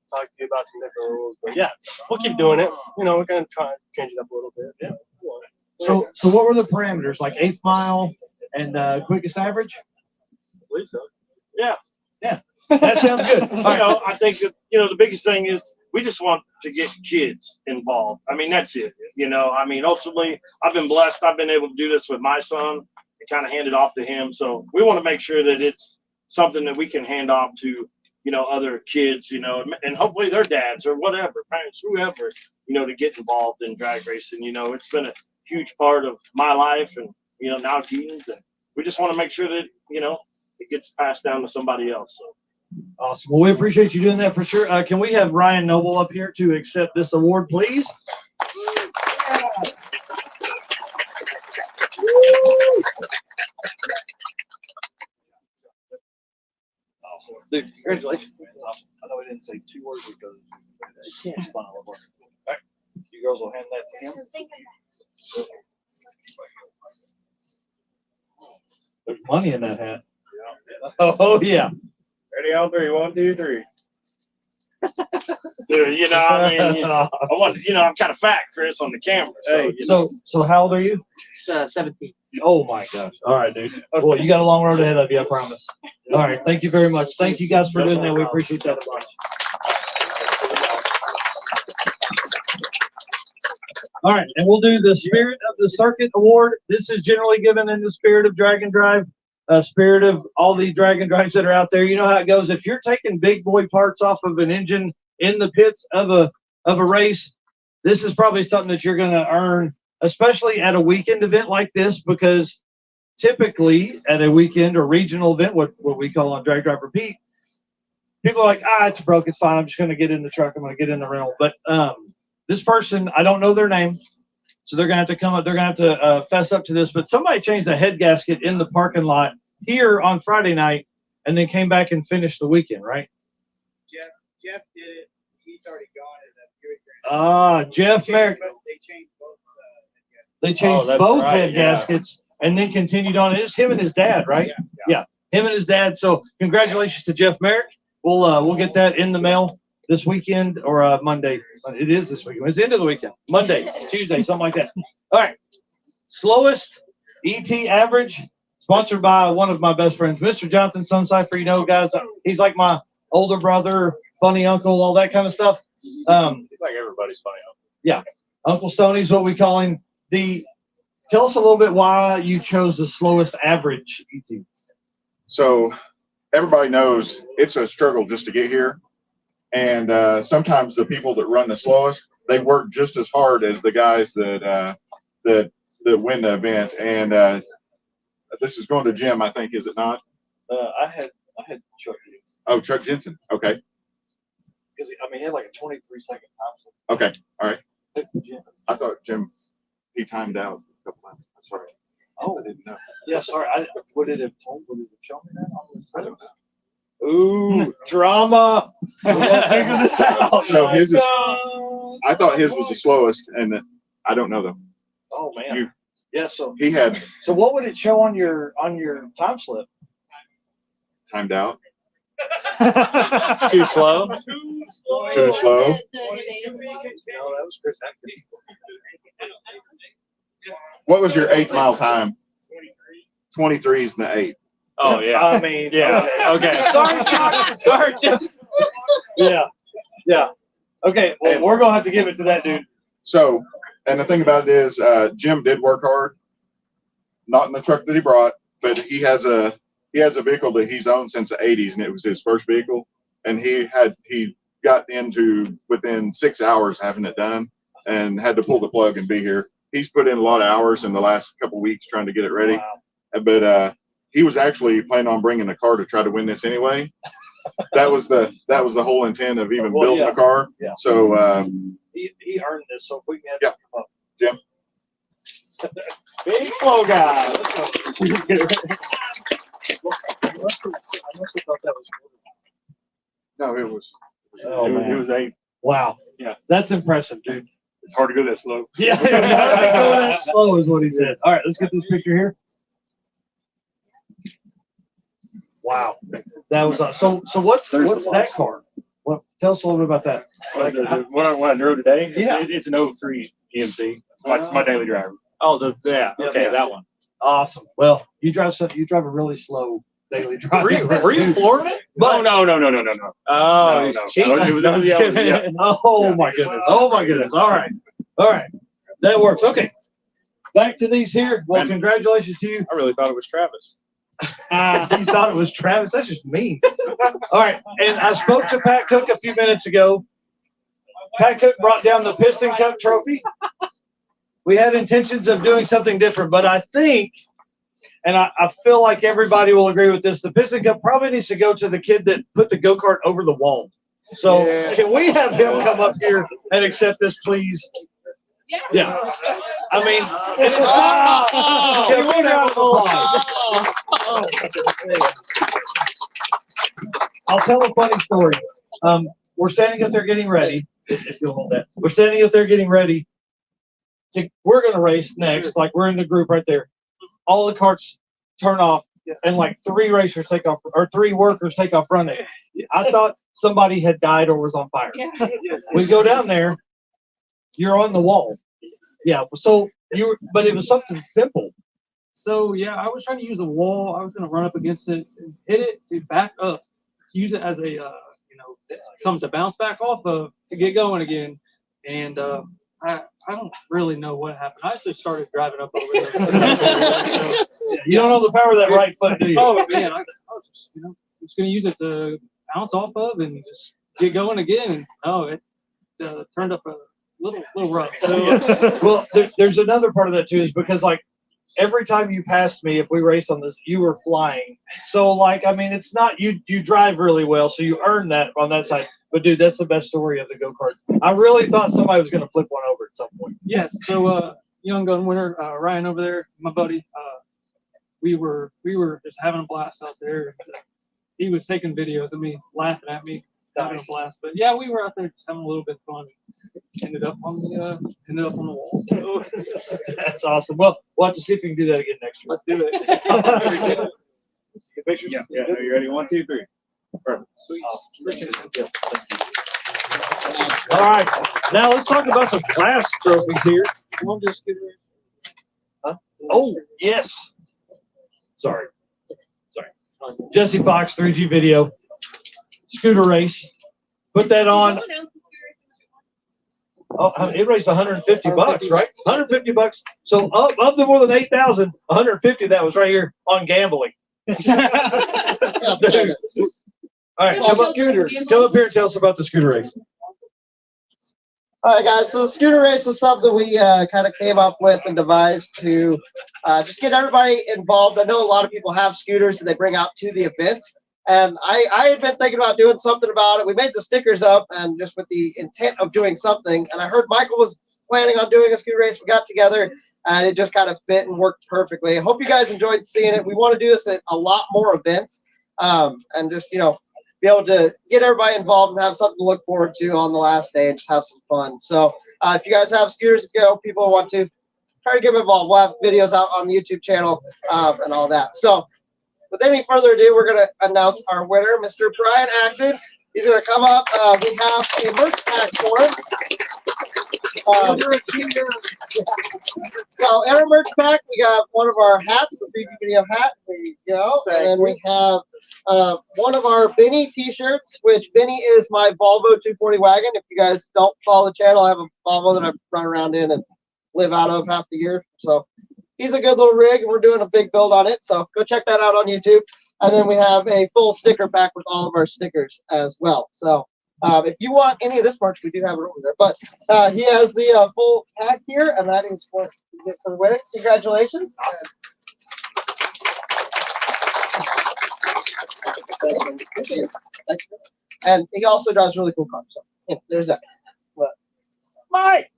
talk to you about some different rules. But, yeah, we'll keep doing it. We're going to try and change it up a little bit. Yeah. So what were the parameters? Like 8th mile and quickest average? I believe so. Yeah. That sounds good. I think that, the biggest thing is we just want to get kids involved. I mean, that's it. Ultimately, I've been blessed. I've been able to do this with my son and kind of hand it off to him. So we want to make sure that it's something that we can hand off to, other kids, and hopefully their dads or whatever, parents, whoever, to get involved in drag racing. It's been a huge part of my life and, now Keaton's. And we just want to make sure that, it gets passed down to somebody else. So. Awesome. Well, we appreciate you doing that for sure. Can we have Ryan Noble up here to accept this award, please? Awesome. Dude, congratulations. I know we didn't say 2 words because you can't smile. All right. You girls will hand that to him. There's money in that hat. Oh, yeah. Ready on 3. 1, 2, 3. Dude, I want, I'm kind of fat, Chris, on the camera. So, so how old are you? 17. Oh my gosh. All right, dude. Well, you got a long road ahead of you, I promise. All right. Thank you very much. Thank you guys for doing that. We appreciate that a bunch. All right, and we'll do the Spirit of the Circuit Award. This is generally given in the spirit of drag and drive, spirit of all these drag and drives that are out there. You know how it goes. If you're taking big boy parts off of an engine in the pits of a race, this is probably something that you're going to earn, especially at a weekend event like this, because typically at a weekend or regional event, what we call on Drag Drive Repeat, people are like, it's broke, it's fine, I'm just going to get in the truck, I'm going to get in the rental. But this person, I don't know their name, so they're going to have to come up, they're going to have to fess up to this, but somebody changed a head gasket in the parking lot here on Friday night and then came back and finished the weekend, right? Jeff did it. He's already gone. Jeff Merrick. They changed both. Both head gaskets and then continued on. It was him and his dad, right? Yeah, him and his dad. So congratulations to Jeff Merrick. We'll get that in the mail this weekend or Monday. It is this weekend. It's the end of the weekend. Monday, Tuesday, something like that. All right. Slowest ET average, sponsored by one of my best friends, Mr. Jonathan Suncypher. Guys, he's like my older brother, funny uncle, all that kind of stuff. He's like everybody's funny uncle. Yeah. Uncle Stoney's what we call him. Tell us a little bit why you chose the slowest average ET. So everybody knows it's a struggle just to get here. And sometimes the people that run the slowest, they work just as hard as the guys that win the event. And this is going to Jim, I think, is it not? I had Chuck Jensen. Oh, Chuck Jensen. Okay. Because he had like a 23-second time slip. Okay. All right. I thought Jim, he timed out a couple times. I'm sorry. Oh, I didn't know. Yeah, sorry. Would it have shown me that? I don't know. Ooh, drama. We'll figure this out. So his is, I thought his was the slowest, and I don't know though. Oh man. So he had. So what would it show on your time slip? Timed out. Too slow. Too slow. No, that was Chris Atkins. What was your 8th mile time? 23 is the 8. Oh yeah. I mean, yeah. Okay. Sorry, Chuck. Sorry, Chuck. Yeah. Okay. Well, we're gonna have to give it to that dude. So, and the thing about it is, Jim did work hard. Not in the truck that he brought, but he has a vehicle that he's owned since the 80s, and it was his first vehicle. And he got into within 6 hours having it done, and had to pull the plug and be here. He's put in a lot of hours in the last couple of weeks trying to get it ready. Wow. But he was actually planning on bringing a car to try to win this anyway. That was the whole intent of even building the car. Yeah. So he earned this. So if we can have him up, Jim. Big slow guy. Let's go. No, it was. It was 8. Wow. Yeah. That's impressive, dude. It's hard to go that slow. Yeah, hard to go that slow is what he said. All right, let's get this picture here. Wow, that was so. What's that car? Tell us a little bit about that. What I drove today? Yeah, it's an 03 GMC. It's my daily driver. Oh, that one. Awesome. Well, you drive a really slow daily driver. Were you Florida? But, no. Oh, no. Oh my goodness. Oh my goodness. All right. That works. Okay. Back to these here. Well, congratulations to you. I really thought it was Travis. You thought it was Travis? That's just mean. All right. And I spoke to Pat Cook a few minutes ago. Pat Cook brought down the Piston Cup trophy. we had intentions of doing something different, but I think, and I feel like everybody will agree with this, the Piston Cup probably needs to go to the kid that put the go-kart over the wall. So can we have him come up here and accept this, please? Yeah. I mean, and it's not. Yeah, we round of applause. I'll tell a funny story. We're standing up there getting ready. If you'll hold that. We're standing up there getting ready. We're going to race next. Like, we're in the group right there. All the carts turn off, and like 3 racers take off, or 3 workers take off running. I thought somebody had died or was on fire. We go down there. You're on the wall. Yeah. So but it was something simple. So yeah, I was trying to use a wall. I was going to run up against it and hit it to back up, to use it as a something to bounce back off of to get going again. And I don't really know what happened. I just started driving up over there. You don't know the power of that right foot, do you? Oh man, I was just just going to use it to bounce off of and just get going again. And no, it turned up a little rough. So, well, there's another part of that too, is because like every time you passed me, if we raced on this, you were flying. So like, I mean, it's not you drive really well, so you earn that on that side. But dude, that's the best story of the go-karts. I really thought somebody was going to flip one over at some point. Yes. So young gun winner Ryan over there, my buddy, we were just having a blast out there. He was taking videos of me, laughing at me, having a blast. But yeah, we were out there just having a little bit of fun. Ended up on the wall. So. That's awesome. Well, we'll have to see if we can do that again next year. Let's do it. Pictures? Yeah. Are you ready? 1, 2, 3. Perfect. Sweet. All right. Now let's talk about some class trophies here. Huh? Oh, yes. Sorry. Jesse Fox, 3G Video. Scooter race. Put that on. Oh, it raised 150 bucks, right? 150 bucks. So of the more than 8,000, 150 that was right here on gambling. All right, come up here and tell us about the scooter race. All right, guys. So the scooter race was something we kind of came up with and devised to just get everybody involved. I know a lot of people have scooters that they bring out to the events. And I had been thinking about doing something about it. We made the stickers up and just with the intent of doing something. And I heard Michael was planning on doing a scooter race. We got together and it just kind of fit and worked perfectly. I hope you guys enjoyed seeing it. We want to do this at a lot more events and just, be able to get everybody involved and have something to look forward to on the last day and just have some fun. So if you guys have scooters, if people want to try to get involved, we'll have videos out on the YouTube channel and all that. So with any further ado, we're going to announce our winner, Mr. Brian Acton. He's going to come up. We have a merch pack for him. So in our merch pack, we got one of our hats, the 3D Video hat. There you go. And then we have one of our Benny t-shirts, which Benny is my Volvo 240 wagon. If you guys don't follow the channel, I have a Volvo that I run around in and live out of half the year. So he's a good little rig, and we're doing a big build on it. So go check that out on YouTube. And then we have a full sticker pack with all of our stickers as well. So if you want any of this merch, we do have it over there. But he has the full pack here, and that is for the winner. Congratulations. And he also drives really cool cars. So yeah, there's that. But, Mike!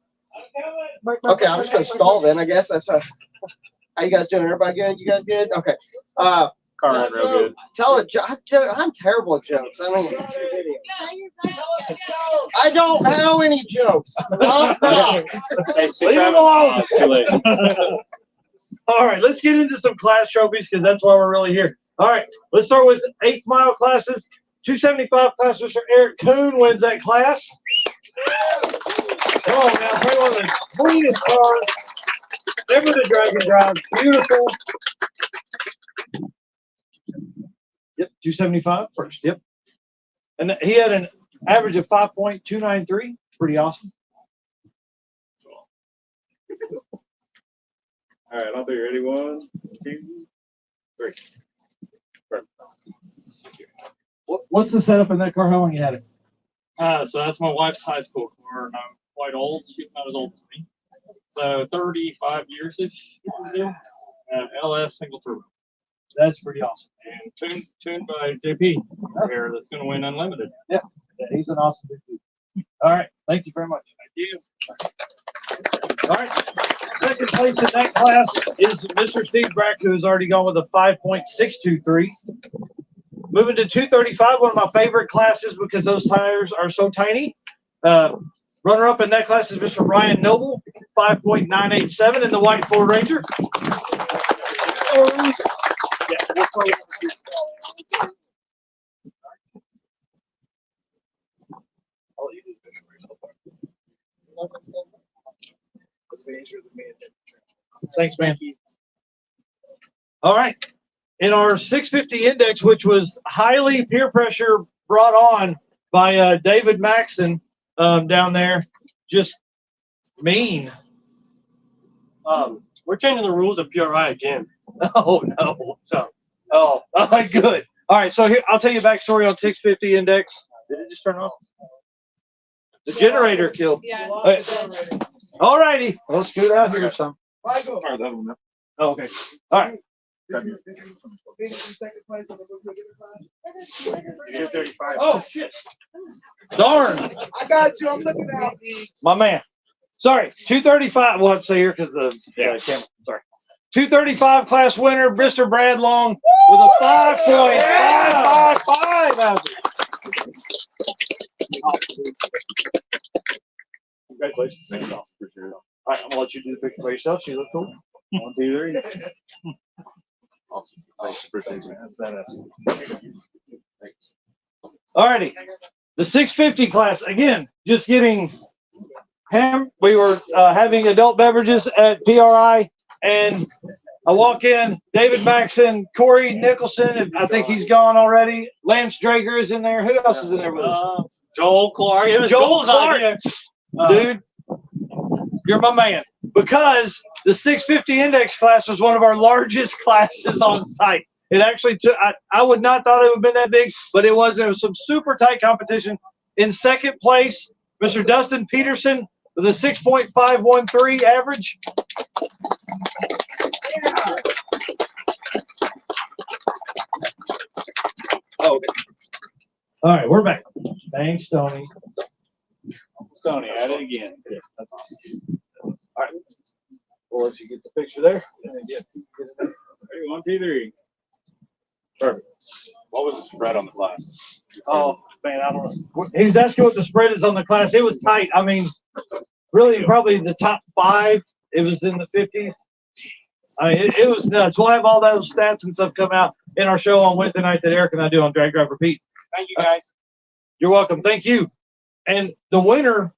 Okay, I'm just going to stall then, I guess. That's how you guys doing? Everybody good? You guys good? Okay. Car ran real good. Tell a joke. I'm terrible at jokes. I mean, I don't know any jokes. I'm not. Leave it alone. It's too late. All right, let's get into some class trophies because that's why we're really here. All right, let's start with 8th mile classes. 275 class, Mr. Eric Kuhn wins that class. Come on now, play one of the cleanest cars ever to drag and drive. Beautiful. Yep, 275 first. Yep. And he had an average of 5.293. Pretty awesome. All right, I'll be ready. 1, 2, 3. Perfect. What's the setup in that car? How long you had it? So that's my wife's high school car. I'm quite old. She's not as old as me. So 35 years-ish. LS single turbo. That's pretty awesome. And tuned by JP here that's going to win unlimited. Yeah, he's an awesome dude too. All right, thank you very much. Thank you. All right, second place in that class is Mr. Steve Brack, who has already gone with a 5.623. Moving to 235, one of my favorite classes because those tires are so tiny. Runner-up in that class is Mr. Ryan Noble, 5.987 in the white Ford Ranger. Thanks, man. All right. In our 650 index, which was highly peer pressure brought on by David Maxon down there, just mean. We're changing the rules of PRI again. Oh no! So, good. All right. So here, I'll tell you a backstory on 650 index. Did it just turn off? The generator killed. Yeah. All righty. Let's scoot out here some. Oh, okay. All right. Oh shit! Darn! I got you. I'm looking out. My man. Sorry, 235. Well, let's say here because the camera. Sorry. 235 class winner, Mr. Brad Long, with a 5.555 average. Congratulations. Thank you. Appreciate it. All right, I'm gonna let you do the picture by yourself. She look cool. 1, 2, 3. Awesome. Thanks. Appreciate it. Thanks. All righty. The 650 class again. Just getting him. We were having adult beverages at PRI, and I walk in. David Maxon, Corey Nicholson. I think he's gone already. Lance Drager is in there. Who else is in there with us? Joel Clark. It was Joel Joel's Clark. idea. Dude, you're my man. Because the 650 index class was one of our largest classes on site. It actually took, I would not thought it would have been that big, but it was. There was some super tight competition. In second place, Mr. Dustin Peterson with a 6.513 average. Oh, okay. All right, we're back. Thanks, Tony. Tony, at it again. Yeah, that's awesome. All right. We'll let you get the picture there. Yeah. 1, 2, 3. Perfect. What was the spread on the class? Oh, man, I don't know. He was asking what the spread is on the class. It was tight. I mean, really, probably the top 5. It was in the 50s. I mean, it was nuts. We'll have all those stats and stuff come out in our show on Wednesday night that Eric and I do on Drag Drive Repeat. Thank you, guys. You're welcome. Thank you. And the winner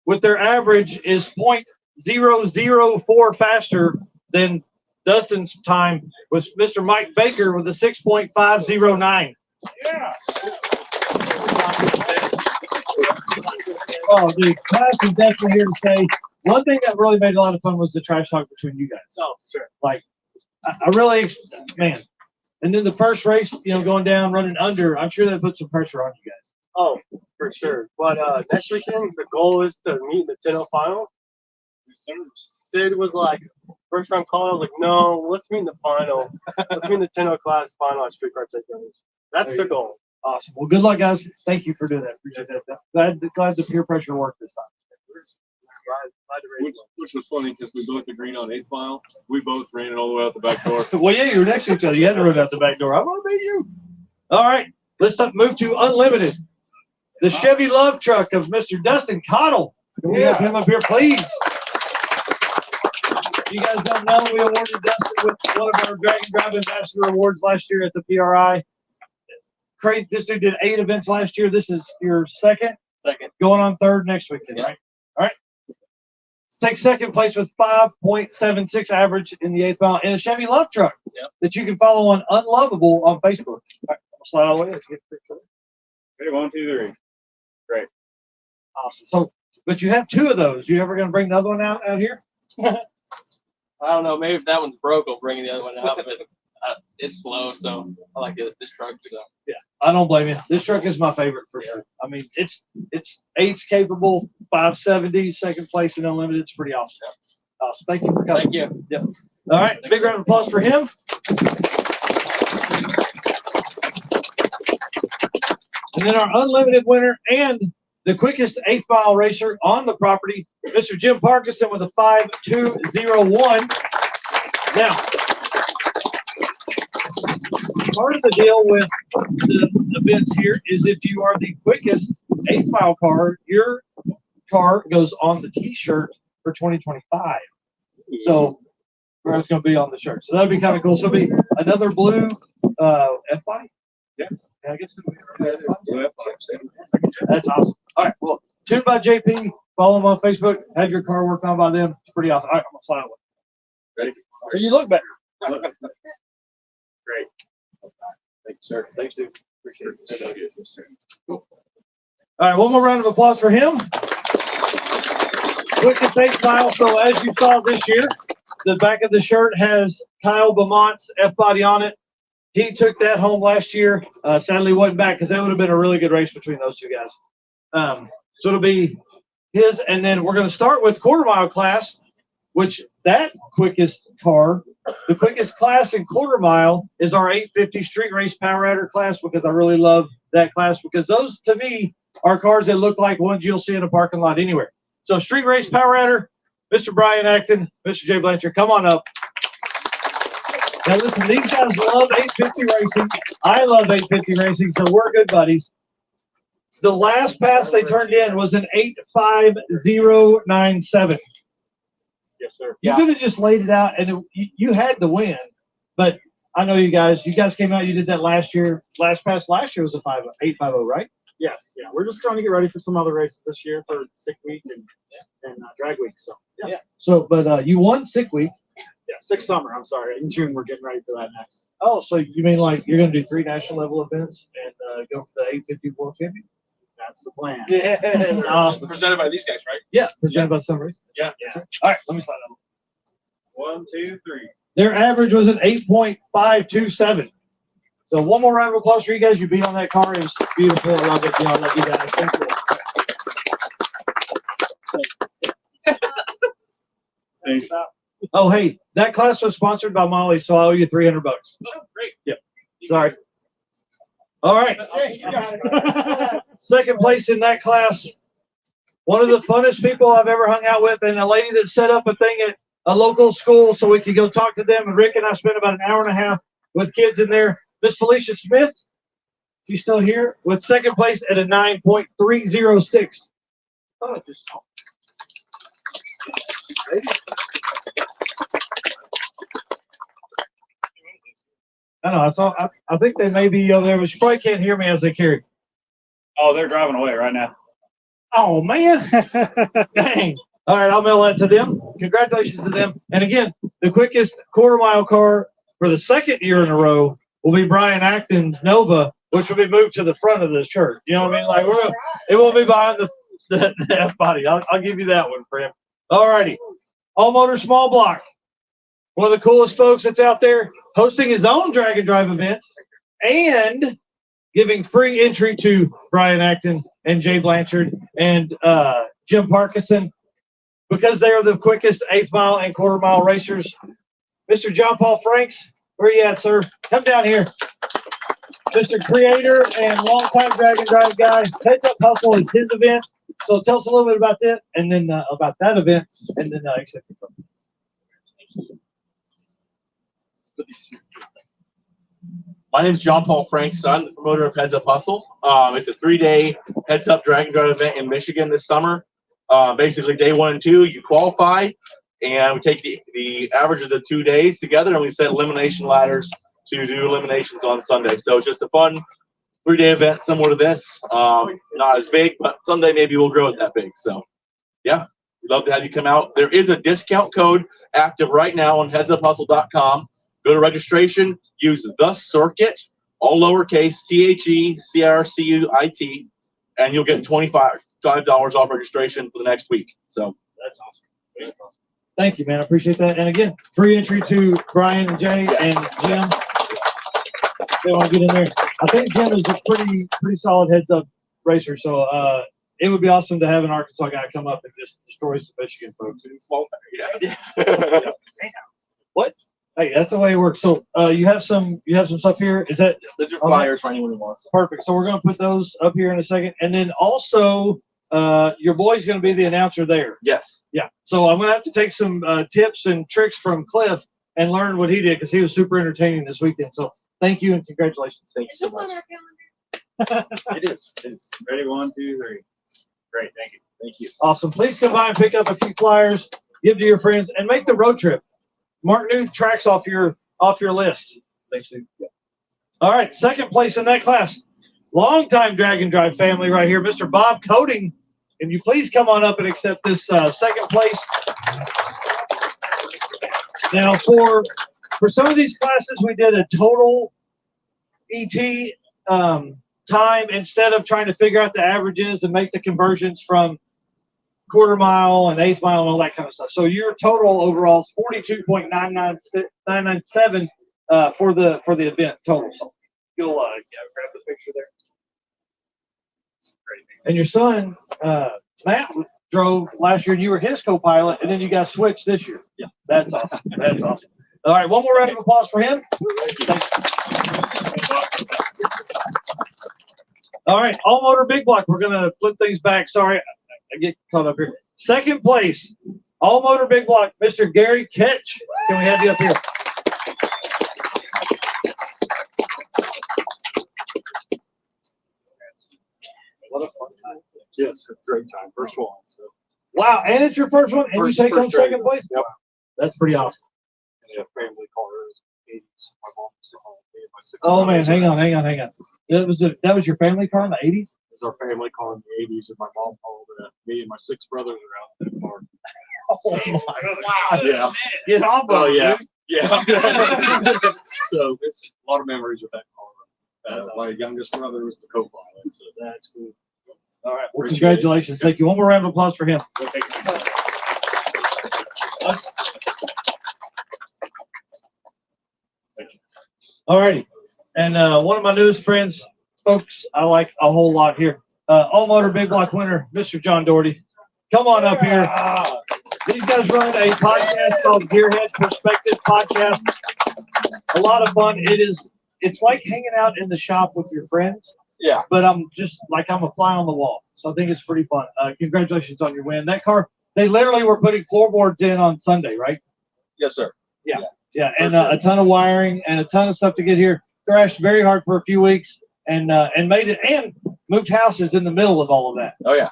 with their average is 0.004 faster than Dustin's time was Mr. Mike Baker with a 6.509. Yeah. Oh, dude, class is definitely here to stay. One thing that really made a lot of fun was the trash talk between you guys. Oh, sure. Like, I really, man. And then the first race, going down, running under, I'm sure that put some pressure on you guys. Oh, for sure. But next weekend, the goal is to meet in the 10-0 final. Sid was like, first round call, I was like, no, let's meet in the final. Let's meet in the 10-0 class final at Streetcar Takeovers. That's the goal. Awesome. Well, good luck, guys. Thank you for doing that. Appreciate that. Glad the peer pressure worked this time. Which was funny because we both agreed on 8th file. We both ran it all the way out the back door. Well, yeah, you were next to each other. You had to run out the back door. I'm going to beat you. All right. Let's move to Unlimited. The Chevy Love Truck of Mr. Dustin Cottle. Can we have him up here, please? You guys don't know, we awarded Dustin with one of our Dragon Drive Ambassador Awards last year at the PRI. Crazy, this dude did 8 events last year. This is your second? Second. Going on 3rd next weekend, right? All right. Take second place with 5.76 average in the 8th mile in a Chevy Love Truck that you can follow on Unlovable on Facebook. All right, I'll slide all the way. Let's get the picture. Ready, 1, 2, 3. Great. Awesome. So, but you have 2 of those. You ever going to bring the other one out here? I don't know. Maybe if that one's broke, I'll bring the other one out. But it's slow, so I like this truck. So yeah, I don't blame you. This truck is my favorite for sure. I mean, it's 8's capable, 570, second place in Unlimited. It's pretty awesome. Awesome. Thank you for coming. Thank you. Yep. All right. Big round of applause for him. And then our unlimited winner and the quickest 8th mile racer on the property, Mr. Jim Parkinson with a 5.201. Now, part of the deal with the events here is if you are the quickest 8th mile car, your car goes on the t-shirt for 2025. So it's going to be on the shirt. So that'll be kind of cool. So it'll be another blue F-body. Yeah. I guess it'll be That's awesome. All right. Well, tuned by JP. Follow him on Facebook. Have your car worked on by them. It's pretty awesome. All right. I'm going to sign away. Ready? So you look better. Great. Thank you, sir. Thanks, Steve. Appreciate it. Cool. All right. One more round of applause for him. Quickest 8 mile. So as you saw this year, the back of the shirt has Kyle Beaumont's F-body on it. He took that home last year. Sadly, wasn't back because that would have been a really good race between those two guys. So it'll be his, and then we're going to start with quarter mile class, which that quickest car, the quickest class in quarter mile is our 850 street race power adder class, because I really love that class, because those to me are cars that look like ones you'll see in a parking lot anywhere. So street race power adder, Mr. Brian Acton, Mr. Jay Blanchard, come on up. Now listen, these guys love 850 racing. I love 850 racing, so we're good buddies. The last pass they turned in was an 85097. Yes, sir. You could have just laid it out, and you had the win. But I know you guys came out, you did that last year. Last pass last year was a 850, right? Yes, yeah. We're just trying to get ready for some other races this year for Sick Week and Drag Week. So yeah. So, but you won Sick Week. Yeah, Sick Summer. I'm sorry. In June, we're getting ready for that next. Oh, so you mean like you're going to do 3 national level events and go for the 850 World Champion? That's the plan. Yeah. Presented by these guys, right? Yeah, presented by some race. Yeah. All right, let me slide on. 1, 2, 3. Their average was an 8.527. So one more round of applause for you guys. You beat on that car. It was beautiful. I love it. I love you guys. Thank you. Thanks. Oh, hey, that class was sponsored by Molly, so I owe you $300. Oh, great. Yep. Sorry. All right. Second place in that class. One of the funnest people I've ever hung out with, and a lady that set up a thing at a local school so we could go talk to them. And Rick and I spent about an hour and a half with kids in there. Miss Felicia Smith, she's still here, with second place at a 9.306. Oh, I just saw. I know. I think they may be over there, but you probably can't hear me as they carry. Oh, they're driving away right now. Oh, man. Dang. All right, I'll mail that to them. Congratulations to them. And again, the quickest quarter mile car for the second year in a row will be Brian Acton's Nova, which will be moved to the front of the shirt. You know what I mean? Like it won't be behind the F body. I'll give you that one for him. All righty. All Motor Small Block. One of the coolest folks that's out there, hosting his own drag and drive event and giving free entry to Brian Acton and Jay Blanchard and Jim Parkinson, because they are the quickest 8th mile and quarter mile racers. Mr. John Paul Franks, where you at, sir? Come down here. Mr. Creator and longtime drag and drive guy. Heads Up Hustle is his event. So tell us a little bit about that, and then about that event, and then accept your phone. My name is John Paul Franks, son, the promoter of Heads Up Hustle. It's a 3-day Heads Up Drag and Drive event in Michigan this summer. Basically, day 1 and 2, you qualify, and we take the average of the 2 days together, and we set elimination ladders to do eliminations on Sunday. So it's just a fun 3-day event similar to this. Not as big, but someday maybe we'll grow it that big. So, yeah, we'd love to have you come out. There is a discount code active right now on headsUpHustle.com. Go to registration, use the circuit, all lowercase, THECIRCUIT, and you'll get $25 off registration for the next week. So that's awesome. That's awesome. Thank you, man. I appreciate that. And again, free entry to Brian and Jay and Jim. They want to get in there. I think Jim is a pretty solid heads up racer. So it would be awesome to have an Arkansas guy come up and just destroy some Michigan folks. Yeah. What? Hey, that's the way it works. So you have some stuff here. Is that Those are flyers for anyone who wants. perfect? So we're gonna put those up here in a second, and then also your boy's gonna be the announcer there. Yes. Yeah. So I'm gonna have to take some tips and tricks from Cliff and learn what he did because he was super entertaining this weekend. So thank you and congratulations. Thank you so much. It is. Ready? 1, 2, 3. Great. Thank you. Thank you. Awesome. Please come by and pick up a few flyers, give to your friends, and make the road trip. Mark new tracks off your list. Thanks, dude. Yeah. All right, second place in that class. Longtime Drag and Drive family right here, Mr. Bob Coating. Can you please come on up and accept this second place? Now, for some of these classes, we did a total ET time instead of trying to figure out the averages and make the conversions from quarter mile and eighth mile and all that kind of stuff. So your total overall is 42.997 for the event total. So you'll grab the picture there. Great. And your son Matt drove last year, and you were his co-pilot, and then you got switched this year. Yeah, that's awesome. That's awesome. All right, one more round of applause for him. All right, all motor big block. We're gonna flip things back. Sorry, I get caught up here. Second place, all motor big block, Mr. Gary Ketch. Can we have you up here? What a fun time. Yes, great time. First one. So. Wow, and it's your first one, and you take home second place? Yep. That's pretty awesome. Yeah, family cars, 80s. My mom was me and my 6 Oh man, brothers. hang on. That was your family car in the 80s? It was our family car in the 80s, and my mom followed it. Me and my 6 brothers are out in that car. Oh my God. Yeah. Get off of Oh it, yeah. dude. Yeah. So it's a lot of memories with that car. My youngest brother was the co-pilot, so that's cool. All right. Well, Appreciate congratulations. Thank you. One more round of applause for him. All righty. And one of my newest friends, folks, I like a whole lot here. All motor big block winner, Mr. John Doherty. Come on up here. These guys run a podcast called Gearhead Perspective Podcast. A lot of fun. It's like hanging out in the shop with your friends. Yeah. But I'm a fly on the wall. So I think it's pretty fun. Congratulations on your win. That car, they literally were putting floorboards in on Sunday, right? Yes, sir. Yeah. And a ton of wiring and a ton of stuff to get here. Thrashed very hard for a few weeks and made it, and moved houses in the middle of all of that. Oh yeah.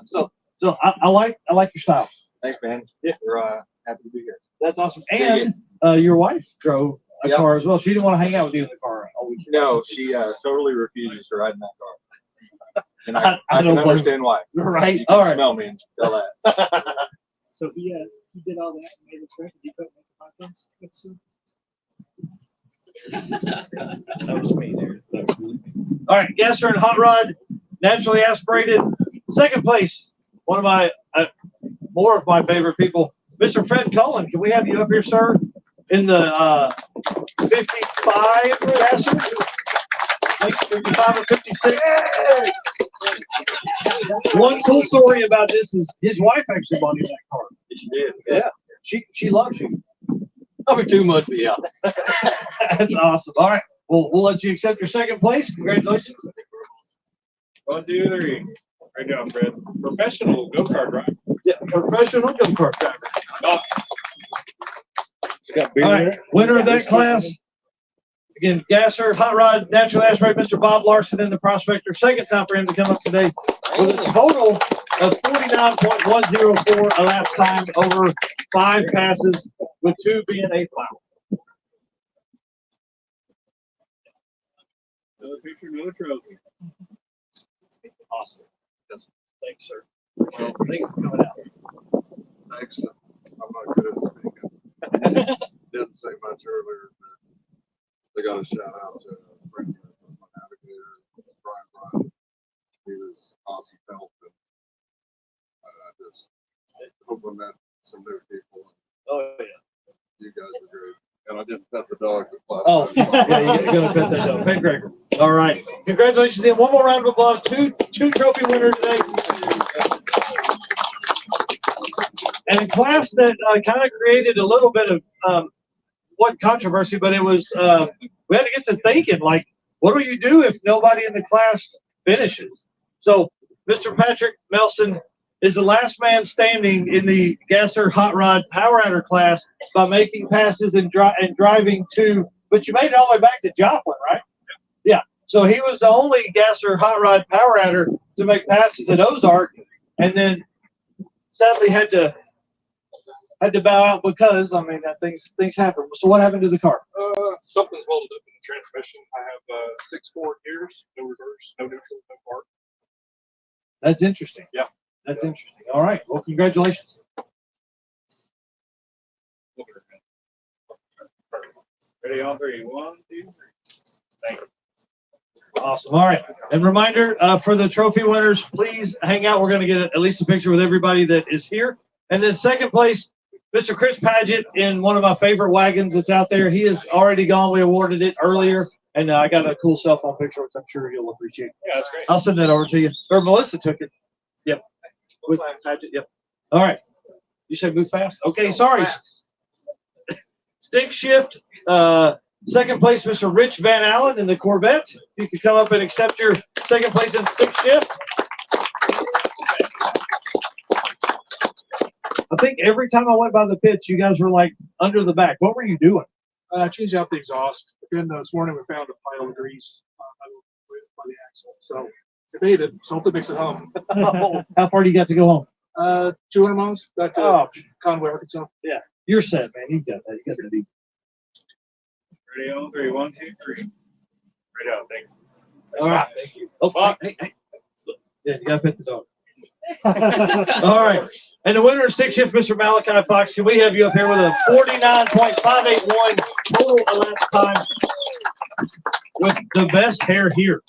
So I like your style. Thanks, man. Yeah. We're happy to be here. That's awesome. And your wife drove a car as well. She didn't want to hang out with you in the car all weekend. No, she totally refuses to ride in that car. And I I don't can blame understand why. Right. You can All right. smell me and tell that. So he did all that and made it correct. He couldn't make the podcast episode. That was me there. All right, Gasser and Hot Rod, naturally aspirated. Second place, one of my more of my favorite people, Mr. Fred Cullen. Can we have you up here, sir? In the 55 Gasser? 55 or 56. One cool story about this is his wife actually bought him that car. She did. Yeah, she loves you. Probably too much, but yeah. That's awesome. All right, we'll let you accept your second place. Congratulations. 1, 2, 3. Right now, Fred. Professional go-kart driver. Yeah, professional go-kart driver. Oh. All right, winner of that class. Again, Gasser, Hot Rod, naturally aspirated, Mr. Bob Larson in the Prospector. Second time for him to come up today with a total of 49.104 elapsed time over 5 passes, with 2 being 8th mile. Another picture, another trophy. Awesome. Thanks, sir. Thank you for coming out. Thanks. I'm not good at speaking. Didn't say much earlier, but they got a shout out to a friend of my navigator, Brian Bryant. He was awesome help, and just hoping that some new people. Oh yeah. You guys are great. And I didn't pet the dog. Oh, yeah, you're gonna pet that dog. Pet Gregor. All right. Congratulations to them. One more round of applause. Two trophy winners today. And a class that kind of created a little bit of what controversy, but it was we had to get to thinking, like, what do you do if nobody in the class finishes? So Mr. Patrick Melson is the last man standing in the Gasser Hot Rod Power Adder class by making passes and driving to, but you made it all the way back to Joplin, right? Yeah. So he was the only Gasser Hot Rod Power Adder to make passes at Ozark, and then sadly had to bow out because, I mean, that things happen. So what happened to the car? Something's welded up in the transmission. I have 6 gears, no reverse, no neutral, no park. That's interesting. Yeah. That's interesting. All right. Well, congratulations. Ready on 3. 1, 2, 3. Thank you. Awesome. All right. And reminder for the trophy winners, please hang out. We're going to get at least a picture with everybody that is here. And then second place, Mr. Chris Paget in one of my favorite wagons that's out there. He has already gone. We awarded it earlier. And I got a cool cell phone picture, which I'm sure you'll appreciate. Yeah, that's great. I'll send that over to you. Or Melissa took it. Yep. With Paget. Yep. All right. You said move fast? Okay, sorry. Stick shift. Second place, Mr. Rich Van Allen in the Corvette. You can come up and accept your second place in stick shift. I think every time I went by the pits, you guys were like under the back. What were you doing? Changed out the exhaust. Then this morning we found a pile of grease by the axle. So it made it. So hopefully it makes it home. How far do you got to go home? 200 miles back to Conway, Arkansas. Yeah, you're set, man. You got that. You got that easy. Ready on 3. 1, 2, 3. Ready on. Thank you. All right. Thank you. Oh, hey. Yeah, you got to pet the dog. All right. And the winner of stick shift, Mr. Malachi Fox, can we have you up here with a 49.581 total elapsed time with the best hair here?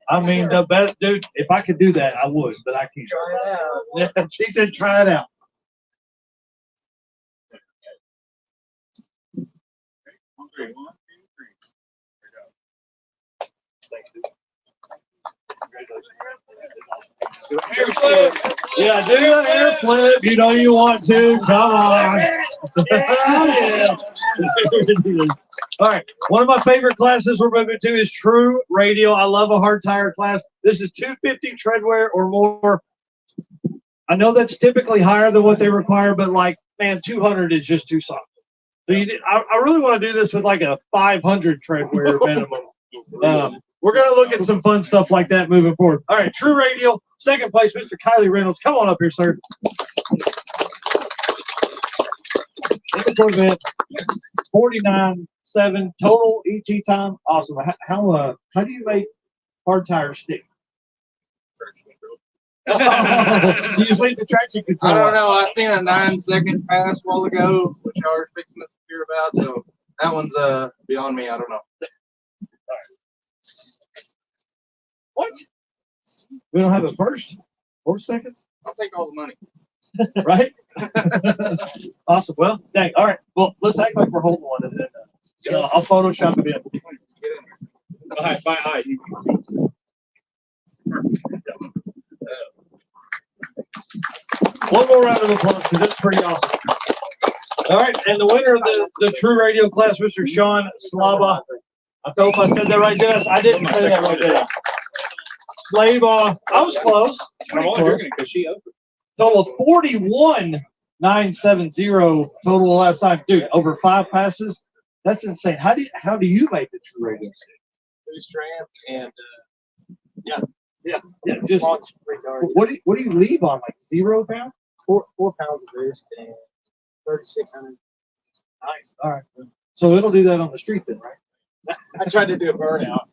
I mean, the best, dude. If I could do that, I would, but I can't. Try it out. She said, try it out. Yeah, do a hair flip. You know you want to. Come on. Yeah. All right. One of my favorite classes we're moving to is True Radio. I love a hard tire class. This is 250 treadwear or more. I know that's typically higher than what they require, but like, man, 200 is just too soft. So I really want to do this with like a 500 treadwear minimum. We're going to look at some fun stuff like that moving forward. All right, True Radio, second place, Mr. Kylie Reynolds. Come on up here, sir. In the Corvette, 49.7 total ET time. Awesome. How do you make hard tires stick? Do you just leave the traction control? I don't know. I seen a 9-second pass a while ago, which y'all are fixing us to hear about. So that one's beyond me. I don't know. What? We don't have it first? 4 seconds? I'll take all the money. Right? Awesome. Well, dang. All right. Well, let's act like we're holding one, and then I'll Photoshop it in. All right, bye. One more round of applause because that's pretty awesome. All right, and the winner of the True Radio class, Mr. Sean Slava. I hope I said that right, Dennis. I didn't say that right, did I? Slava. I was close. Because she opened. Total of 41.970 total last time. Dude, over 5 passes. That's insane. How do you make the True Radio stick? Bootstrap and Yeah. Just what do you leave on, like 0 pounds? 4 pounds of boost and 3,600. Nice. All right. So it'll do that on the street then, right? I tried to do a burnout.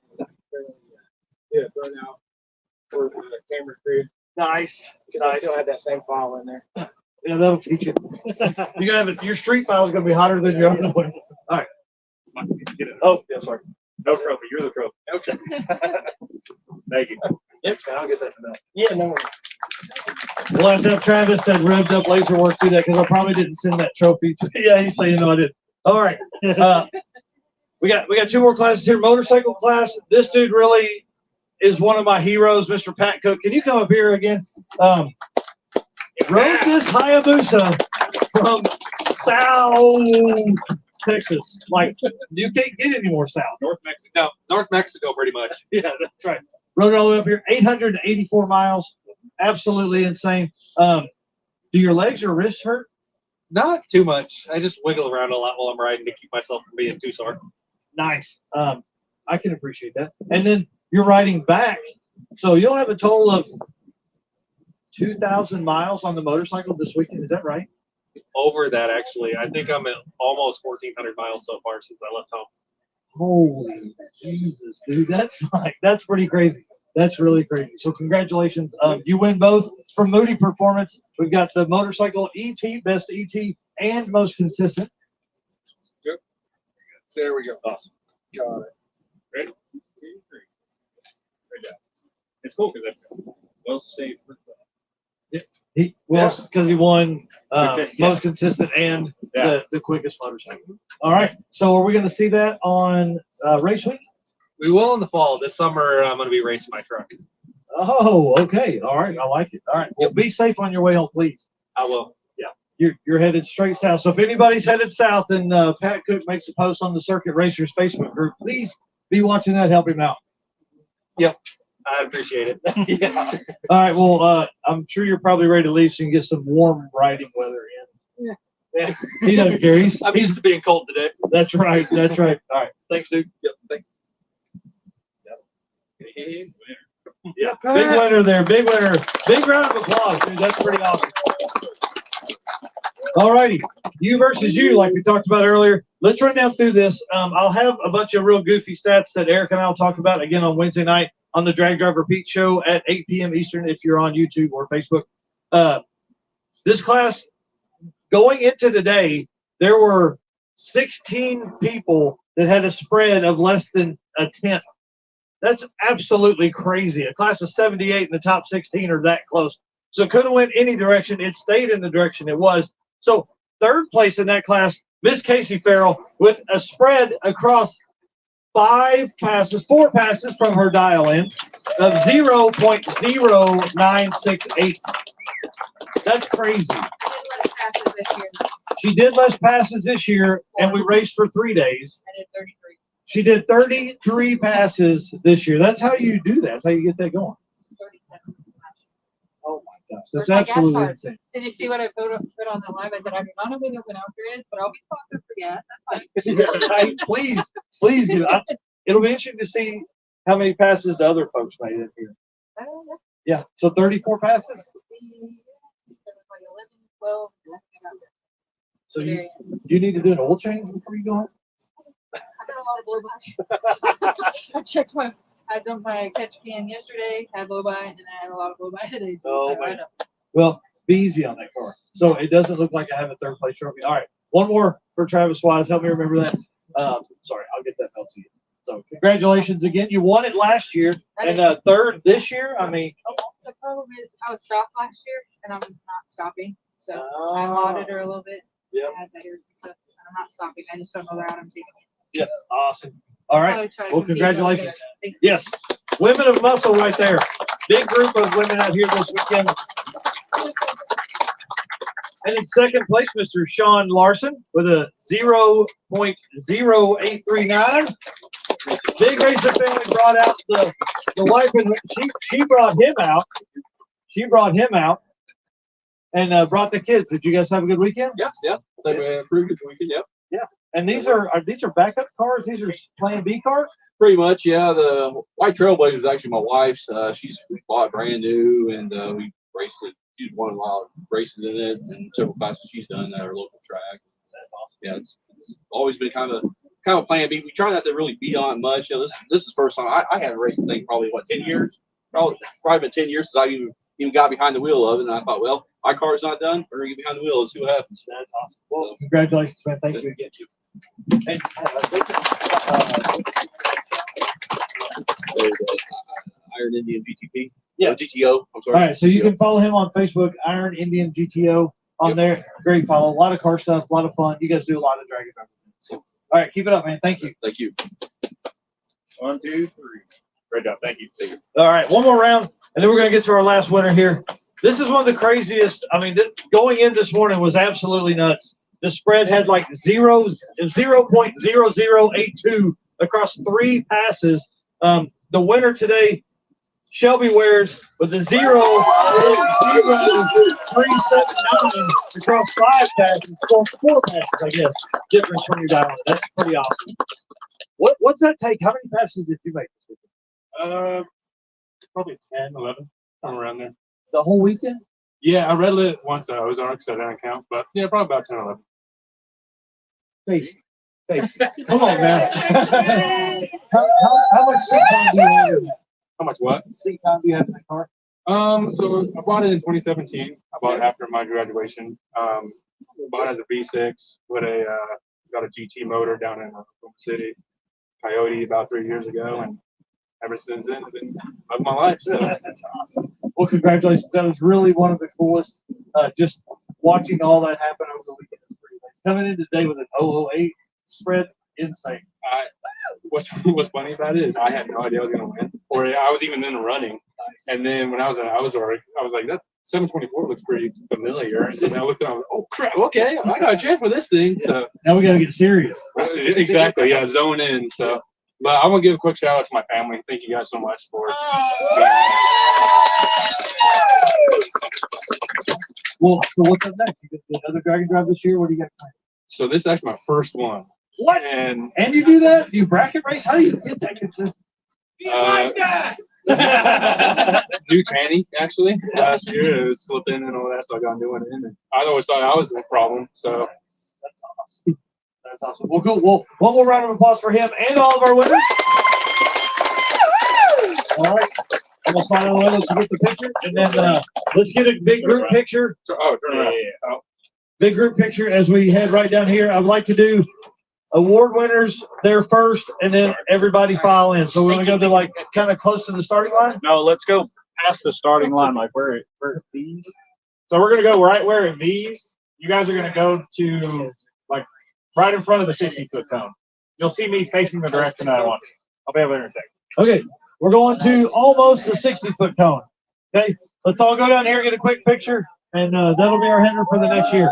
For the camera crew. Nice. Because I still had that same file in there. Yeah, that'll teach you. You're gonna have your street file is gonna be hotter than your other one. All right. Oh, yeah, sorry. No trophy. You're the trophy. Okay. Thank you. Yep. I'll get that in that. Yeah, no. We'll have to have Travis that revved up laser work do that because I probably didn't send that trophy to. Yeah, he's saying no, I didn't. All right. We got 2 more classes here. Motorcycle class. This dude really is one of my heroes, Mr. Pat Cook. Can you come up here again? Rode this Hayabusa from South Texas. Like, you can't get any more south. North Mexico, pretty much. Yeah, that's right. Rode it all the way up here, 884 miles. Absolutely insane. Do your legs or wrists hurt? Not too much. I just wiggle around a lot while I'm riding to keep myself from being too sore. Nice. I can appreciate that. And then you're riding back, so you'll have a total of 2,000 miles on the motorcycle this weekend. Is that right? Over that, actually. I think I'm at almost 1,400 miles so far since I left home. Holy Jesus, dude. That's pretty crazy. That's really crazy. So congratulations. You win both from Moody Performance. We've got the motorcycle ET, best ET, and most consistent. Yep. There we go. Awesome. Got it. Ready? Great job. It's cool because I well saved. Because he won Yeah. most consistent and Yeah. the quickest motorcycle. All right. So are we going to see that on race week? We will in the fall. This summer, I'm going to be racing my truck. Oh, okay. All right. I like it. All right. Well, be safe on your way home, please. I will. Yeah. You're headed straight south. So if anybody's headed south and Pat Cook makes a post on the Circuit Racers Facebook group, please be watching that. Help him out. Yep. I appreciate it. Yeah. All right. Well, I'm sure you're probably ready to leave so you can get some warm riding weather in. Yeah. He doesn't care. I'm used to being cold today. That's right. That's right. All right. Thanks, dude. Yep. Thanks. Yeah. Big winner there. Big winner. Big round of applause, dude. That's pretty awesome. All righty. You versus you, like we talked about earlier. Let's run down through this. I'll have a bunch of real goofy stats that Eric and I will talk about again on Wednesday night on the Drag Drive Repeat show at 8 p.m. Eastern if you're on YouTube or Facebook. This class, going into the day, there were 16 people that had a spread of less than a tenth. That's absolutely crazy. A class of 78 in the top 16 are that close. So it could have went any direction. It stayed in the direction it was. So third place in that class, Miss Casey Farrell, with a spread across four passes from her dial in of 0.0968. That's crazy. She did less passes this year, and we raced for 3 days. I did 33. She did 33 passes this year. That's how you do that. That's how you get that going. 37. Oh my gosh, that's Where's my gas absolutely card? insane. Did you see what I put on the live? I said, I do not know who those announcers is, but I'll be sponsored for gas. That's fine. Yeah, right. Please do. It'll be interesting to see how many passes the other folks made in here. Yeah, so 34 passes. 11, 12. So you need to do an oil change before you go home? I got a lot of blow by. I checked I dumped my catch can yesterday, had blow by, and then I had a lot of blow by today. Too, Oh, so man. Well, be easy on that car. So it doesn't look like I have a third place trophy. All right, one more for Travis Wise. Help me remember that. Sorry, I'll get that belt to you. So congratulations again. You won it last year and third this year. I mean, the problem is I was stopped last year, and I'm not stopping. So I modded her a little bit. Yeah. I'm not stopping. I just don't know the route I'm taking. yeah, awesome. All right. Probably try to Well, compete congratulations. Thank you. Yes, women of muscle right there. Big group of women out here this weekend. And in second place, Mr. Sean Larson with a 0.0839. Big Racer family brought out the wife, and she brought him out. She brought him out and brought the kids. Did you guys have a good weekend? Yeah. They had a pretty good weekend. Yep. Yeah. And these are backup cars? These are Plan B cars? Pretty much, yeah. The White Trailblazer is actually my wife's. We bought brand new, and we raced it. She's won a lot of races in it, and several classes she's done at our local track. That's awesome. Yeah, it's always been kind of Plan B. We try not to really be on it much. You know, this is the first time I haven't raced the thing probably 10 years. Probably been 10 years since I even got behind the wheel of it, and I thought, well, my car's not done. We're gonna get behind the wheel and see what happens. That's awesome. Well, congratulations, man. Thank you again. And, Iron Indian GTP. Yeah. GTO. I'm sorry. All right, so you can follow him on Facebook, Iron Indian GTO on there. Great follow. A lot of car stuff, a lot of fun. You guys do a lot of dragon driving. So, all right, keep it up, man. Thank you. Thank you. 1, 2, 3. Great job. Thank you. Thank you. All right, one more round, and then we're going to get to our last winner here. This is one of the craziest. I mean, going in this morning was absolutely nuts. The spread had like 0.0082 across 3 passes. The winner today, Shelby Wares, with the 0.0379 across 5 passes, 4 passes, I guess, difference from your dial. That's pretty awesome. What's that take? How many passes did you make this weekend? Probably 10, 11, somewhere around there. The whole weekend? Yeah, I red lit once at Ozark, so that didn't count. But yeah, probably about 10, 11. Face. Come on, man. how much seat time do you have in that? How much what? Seat time do you have in that car? So I bought it in 2017. I bought it after my graduation. Bought it as a V6 with got a GT motor down in Oklahoma City, Coyote, about 3 years ago, and ever since then, I've been loving my life. So That's awesome. Well, congratulations. That was really one of the coolest. Just watching all that happen over the weekend is pretty amazing. Coming in today with an 008 spread, insane. What's funny about it is I had no idea I was going to win, or I was even in the running. And then when I was at Ozark, I was like, that 724 looks pretty familiar. And so then I looked at it, I was like, oh crap, okay, I got a chance for this thing. So now we got to get serious. Exactly, yeah, zone in. So, but I want to give a quick shout out to my family. Thank you guys so much for. Well, so what's up next? You got another Dragon Drive this year? What do you got planned? So this is actually my first one. What? And you do that? You bracket race? How do you get that consistent? New tranny, actually. Last year it was slipping and all that, so I got a new one in. And I always thought I was the problem. So that's awesome. That's awesome. Well, cool. Well, one more round of applause for him and all of our winners. All right. I'm gonna slide on the way. Let's get the picture, and then let's get a big group picture. Oh, turn around. Oh. Big group picture as we head right down here. I'd like to do award winners there first, and then everybody file in. So we're gonna go to like kind of close to the starting line. No, let's go past the starting line, like where V's. So we're gonna go right where it V's. You guys are gonna go to like right in front of the 60-foot cone. You'll see me facing the direction that I want. I'll be able to intersect. Okay, we're going to almost the 60-foot cone. Okay, let's all go down here, get a quick picture, and that'll be our header for the next year.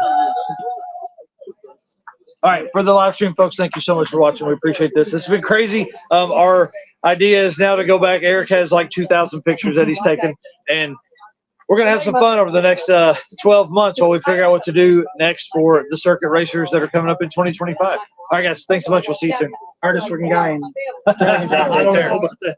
All right, for the live stream folks, thank you so much for watching. We appreciate this. It's been crazy. Our idea is now to go back. Eric has like 2,000 pictures that he's taken, and we're going to have some fun over the next 12 months while we figure out what to do next for the circuit racers that are coming up in 2025. All right, guys, thanks so much. We'll see you soon. Hardest working guy in I don't know about that.